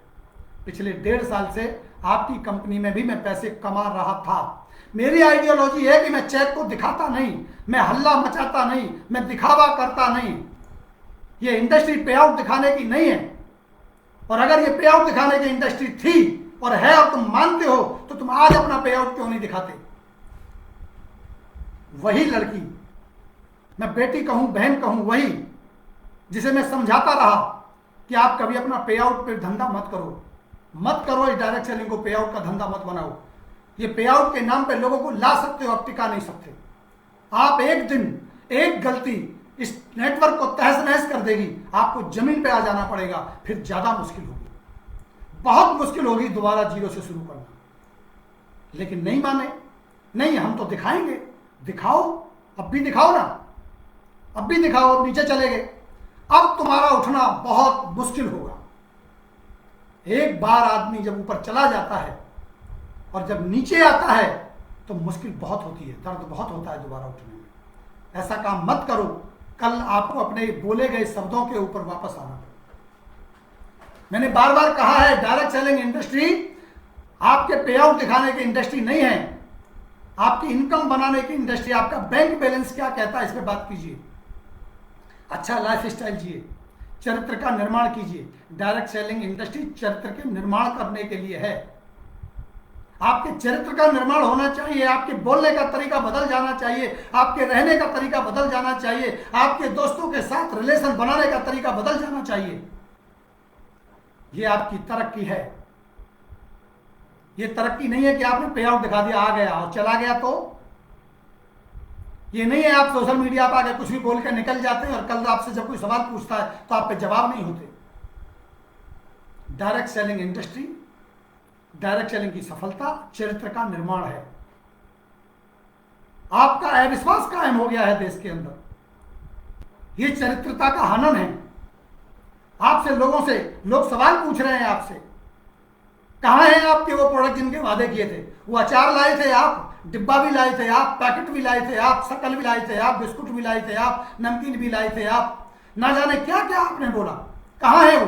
पिछले 1.5 साल से आपकी कंपनी में भी मैं पैसे कमा रहा था। मेरी आइडियोलॉजी है कि मैं चेक को दिखाता नहीं, मैं हल्ला मचाता नहीं, मैं दिखावा करता नहीं। ये इंडस्ट्री पे आउट दिखाने की नहीं है। और अगर ये पे आउट दिखाने की इंडस्ट्री थी और है और तुम मानते हो तो तुम आज अपना पे आउट क्यों नहीं दिखाते? वही लड़की, मैं बेटी कहूं बहन कहूं, वही जिसे मैं समझाता रहा कि आप कभी अपना पे आउट पे धंधा मत करो, मत करो। इस डायरेक्ट सेलिंग को पे आउट का धंधा मत बनाओ। ये पे आउट के नाम पे लोगों को ला सकते हो, आप टिका नहीं सकते। आप एक दिन एक गलती इस नेटवर्क को तहस नहस कर देगी, आपको जमीन पे आ जाना पड़ेगा, फिर ज्यादा मुश्किल होगी, बहुत मुश्किल होगी दोबारा जीरो से शुरू करना। लेकिन नहीं माने, नहीं हम तो दिखाएंगे। दिखाओ, अब भी दिखाओ ना, अब भी दिखाओ। अब नीचे चले गए, अब तुम्हारा उठना बहुत मुश्किल होगा। एक बार आदमी जब ऊपर चला जाता है और जब नीचे आता है तो मुश्किल बहुत होती है, दर्द बहुत होता है दोबारा उठने में। ऐसा काम मत करो, कल आपको अपने बोले गए शब्दों के ऊपर वापस आना पड़ेगा। मैंने बार बार कहा है, डायरेक्ट सेलिंग इंडस्ट्री आपके पे आउट दिखाने की इंडस्ट्री नहीं है, आपकी इनकम बनाने की इंडस्ट्री। आपका बैंक बैलेंस क्या कहता है इस पर बात कीजिए, अच्छा लाइफ स्टाइल जिए, चरित्र का निर्माण कीजिए। डायरेक्ट सेलिंग इंडस्ट्री चरित्र के निर्माण करने के लिए है। आपके चरित्र का निर्माण होना चाहिए, आपके बोलने का तरीका बदल जाना चाहिए, आपके रहने का तरीका बदल जाना चाहिए, आपके दोस्तों के साथ रिलेशन बनाने का तरीका बदल जाना चाहिए। ये आपकी तरक्की है। ये तरक्की नहीं है कि आपने पे आउट दिखा दिया, आ गया और चला गया। तो ये नहीं है आप सोशल मीडिया पर आके कुछ भी बोल कर निकल जाते हैं और कल आपसे जब कोई सवाल पूछता है तो आप पे जवाब नहीं होते। Direct selling industry, direct selling की सफलता चरित्र का निर्माण है। आपका अविश्वास कायम हो गया है देश के अंदर, ये चरित्रता का हनन है। आपसे लोगों से लोग सवाल पूछ रहे हैं आपसे, कहां हैं आपके वो प्रोडक्ट जिनके वादे किए थे? वो अचार लाए थे आप, डिब्बा भी लाए थे आप, पैकेट भी लाए थे आप, शकल भी लाए थे आप, बिस्कुट भी लाए थे आप, नमकीन भी लाए थे आप, ना जाने क्या क्या आपने बोला। कहां है वो?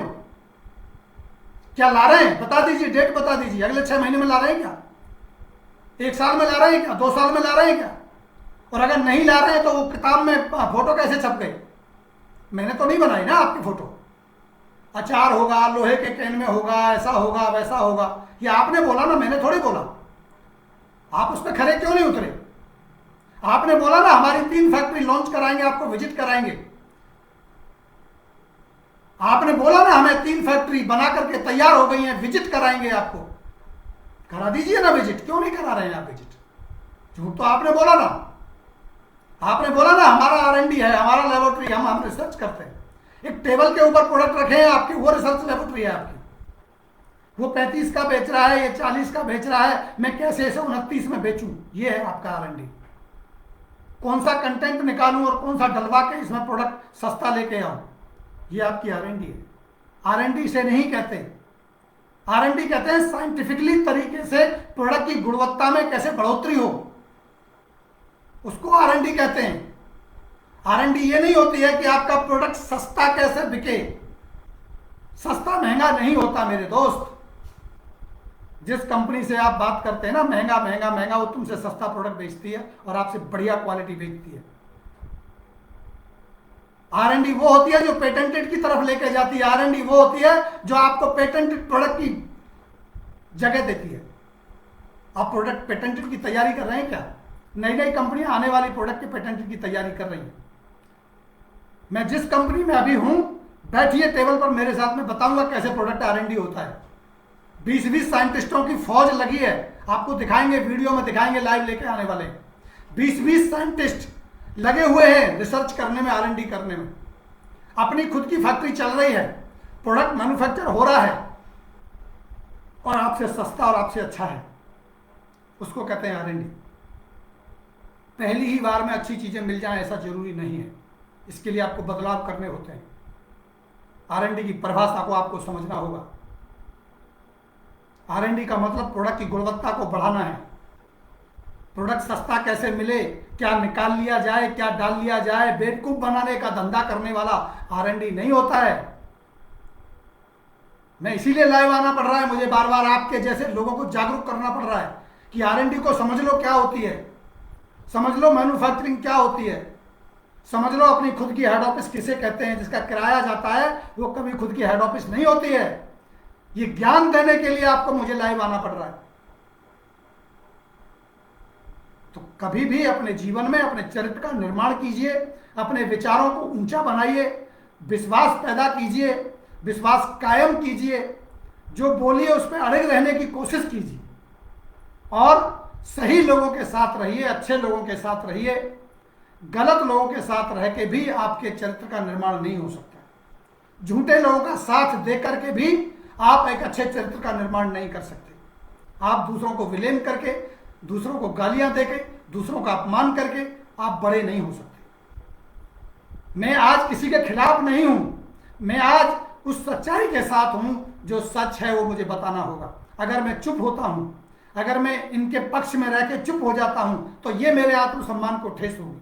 क्या ला रहे हैं? बता दीजिए, डेट बता दीजिए। अगले 6 महीने में ला रहे हैं क्या? 1 साल में ला रहे हैं क्या? 2 साल में ला रहे हैं क्या? और अगर नहीं ला रहे हैं तो वो किताब में फोटो कैसे छप गए? मैंने तो नहीं बनाई ना आपकी फोटो। अचार होगा, लोहे के कैन में होगा, ऐसा होगा, वैसा होगा, ये आपने बोला ना, मैंने थोड़ी बोला। आप उस पर खड़े क्यों नहीं उतरे? आपने बोला ना हमारी 3 फैक्ट्री लॉन्च कराएंगे, आपको विजिट कराएंगे। आपने बोला ना हमें 3 फैक्ट्री बना करके तैयार हो गई हैं, विजिट कराएंगे आपको। करा दीजिए ना विजिट, क्यों नहीं करा रहे हैं आप विजिट? झूठ तो आपने बोला ना, आपने बोला ना हमारा R&D है, हमारा लेबोरेटरी, हम रिसर्च करते हैं। एक टेबल के ऊपर प्रोडक्ट रखे हैं आपके, वो रिसर्च लेबोरेटरी है आपकी। वो 35 का बेच रहा है, ये 40 का बेच रहा है, मैं कैसे इसे 29 में बेचूं, ये है आपका R&D। कौन सा कंटेंट निकालूं और कौन सा डलवा के इसमें प्रोडक्ट सस्ता लेके आऊं, ये आपकी R&D है। R&D इसे नहीं कहते। R&D कहते हैं साइंटिफिकली तरीके से प्रोडक्ट की गुणवत्ता में कैसे बढ़ोतरी हो, उसको R&D कहते हैं। R&D ये नहीं होती है कि आपका प्रोडक्ट सस्ता कैसे बिके। सस्ता महंगा नहीं होता मेरे दोस्त। जिस कंपनी से आप बात करते हैं ना महंगा महंगा महंगा, वो तुमसे सस्ता प्रोडक्ट बेचती है और आपसे बढ़िया क्वालिटी बेचती है। R&D वो होती है जो पेटेंटेड की तरफ लेके जाती है। R&D वो होती है जो आपको पेटेंटेड प्रोडक्ट की जगह देती है। आप प्रोडक्ट पेटेंटेड की तैयारी कर रहे हैं क्या? नई नई कंपनियां आने वाली प्रोडक्ट के पेटेंटेड की तैयारी कर रही हैं। मैं जिस कंपनी में अभी हूं, बैठिए टेबल पर मेरे साथ, में बताऊंगा कैसे प्रोडक्ट R&D होता है। 20-20 साइंटिस्टों की फौज लगी है, आपको दिखाएंगे, वीडियो में दिखाएंगे, लाइव लेके आने वाले। 20-20 साइंटिस्ट लगे हुए हैं रिसर्च करने में, R&D करने में। अपनी खुद की फैक्ट्री चल रही है, प्रोडक्ट मैन्युफैक्चर हो रहा है और आपसे सस्ता और आपसे अच्छा है, उसको कहते हैं R&D। पहली ही बार में अच्छी चीजें मिल जाएं ऐसा जरूरी नहीं है, इसके लिए आपको बदलाव करने होते हैं। R&D की परिभाषा को आपको समझना होगा। R&D का मतलब प्रोडक्ट की गुणवत्ता को बढ़ाना है। प्रोडक्ट सस्ता कैसे मिले, क्या निकाल लिया जाए, क्या डाल लिया जाए, बेवकूफ बनाने का धंधा करने वाला R&D नहीं होता है। मैं इसीलिए लाइव आना पड़ रहा है, मुझे बार बार आपके जैसे लोगों को जागरूक करना पड़ रहा है कि R&D को समझ लो क्या होती है, समझ लो मैन्युफैक्चरिंग क्या होती है, समझ लो अपनी खुद की हेड ऑफिस किसे कहते हैं। जिसका किराया जाता है वो कभी खुद की हेड ऑफिस नहीं होती है। ये ज्ञान देने के लिए आपको मुझे लाइव आना पड़ रहा है। तो कभी भी अपने जीवन में अपने चरित्र का निर्माण कीजिए, अपने विचारों को ऊंचा बनाइए, विश्वास पैदा कीजिए, विश्वास कायम कीजिए, जो बोलिए उस पर अड़िग रहने की कोशिश कीजिए और सही लोगों के साथ रहिए, अच्छे लोगों के साथ रहिए। गलत लोगों के साथ रह के भी आपके चरित्र का निर्माण नहीं हो सकता। झूठे लोगों का साथ दे करके भी आप एक अच्छे चरित्र का निर्माण नहीं कर सकते। आप दूसरों को विलेन करके, दूसरों को गालियां देके, दूसरों का अपमान करके आप बड़े नहीं हो सकते। मैं आज किसी के खिलाफ नहीं हूं, मैं आज उस सच्चाई के साथ हूं, जो सच है वो मुझे बताना होगा। अगर मैं चुप होता हूं, अगर मैं इनके पक्ष में रह के चुप हो जाता हूं, तो ये मेरे आत्मसम्मान को ठेस होगी।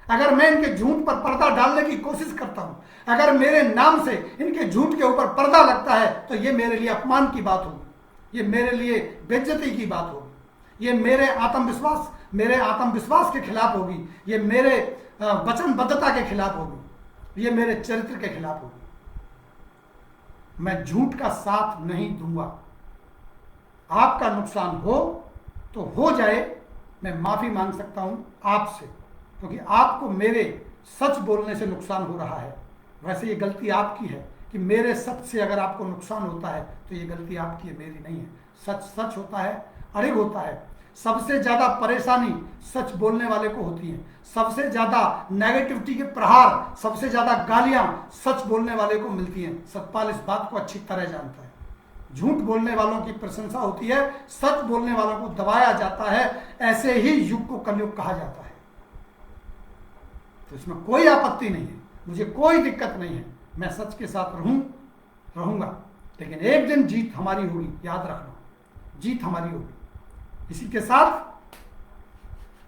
अगर मैं इनके झूठ पर पर्दा डालने की कोशिश करता हूं, अगर मेरे नाम से इनके झूठ के ऊपर पर्दा लगता है, तो ये मेरे लिए अपमान की बात होगी, ये मेरे लिए बेइज्जती की बात होगी, ये मेरे आत्मविश्वास के खिलाफ होगी, ये मेरे वचनबद्धता के खिलाफ होगी, ये मेरे चरित्र के खिलाफ होगी। मैं झूठ का साथ नहीं दूंगा। आपका नुकसान हो तो हो जाए, मैं माफी मांग सकता हूं आपसे, क्योंकि आपको मेरे सच बोलने से नुकसान हो रहा है। वैसे ये गलती आपकी है कि मेरे सच से अगर आपको नुकसान होता है तो ये गलती आपकी है, मेरी नहीं है। सच सच होता है, अड़िग होता है। सबसे ज्यादा परेशानी सच बोलने वाले को होती है। सबसे ज्यादा नेगेटिविटी के प्रहार, सबसे ज्यादा गालियां सच बोलने वाले को मिलती हैं। सतपाल इस बात को अच्छी तरह जानता है। झूठ बोलने वालों की प्रशंसा होती है, सच बोलने वालों को दबाया जाता है। ऐसे ही युग को कलयुग कहा जाता है। तो इसमें कोई आपत्ति नहीं है, मुझे कोई दिक्कत नहीं है। मैं सच के साथ रहूंगा, लेकिन एक दिन जीत हमारी होगी, याद रखना, जीत हमारी होगी। इसी के साथ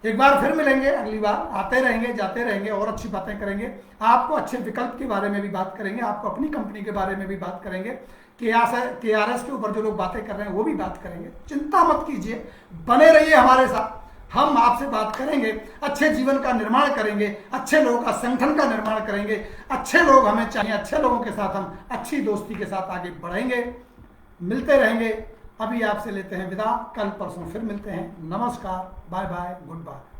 एक बार फिर मिलेंगे, अगली बार आते रहेंगे, जाते रहेंगे और अच्छी बातें करेंगे। आपको अच्छे विकल्प के बारे में भी बात करेंगे, आपको अपनी कंपनी के बारे में भी बात करेंगे, KRS के ऊपर जो लोग बातें कर रहे हैं वो भी बात करेंगे। चिंता मत कीजिए, बने रहिए हमारे साथ, हम आपसे बात करेंगे, अच्छे जीवन का निर्माण करेंगे, अच्छे लोगों का संगठन का निर्माण करेंगे। अच्छे लोग हमें चाहिए, अच्छे लोगों के साथ हम अच्छी दोस्ती के साथ आगे बढ़ेंगे, मिलते रहेंगे। अभी आपसे लेते हैं विदा, कल परसों फिर मिलते हैं। नमस्कार, बाय बाय, गुड बाय।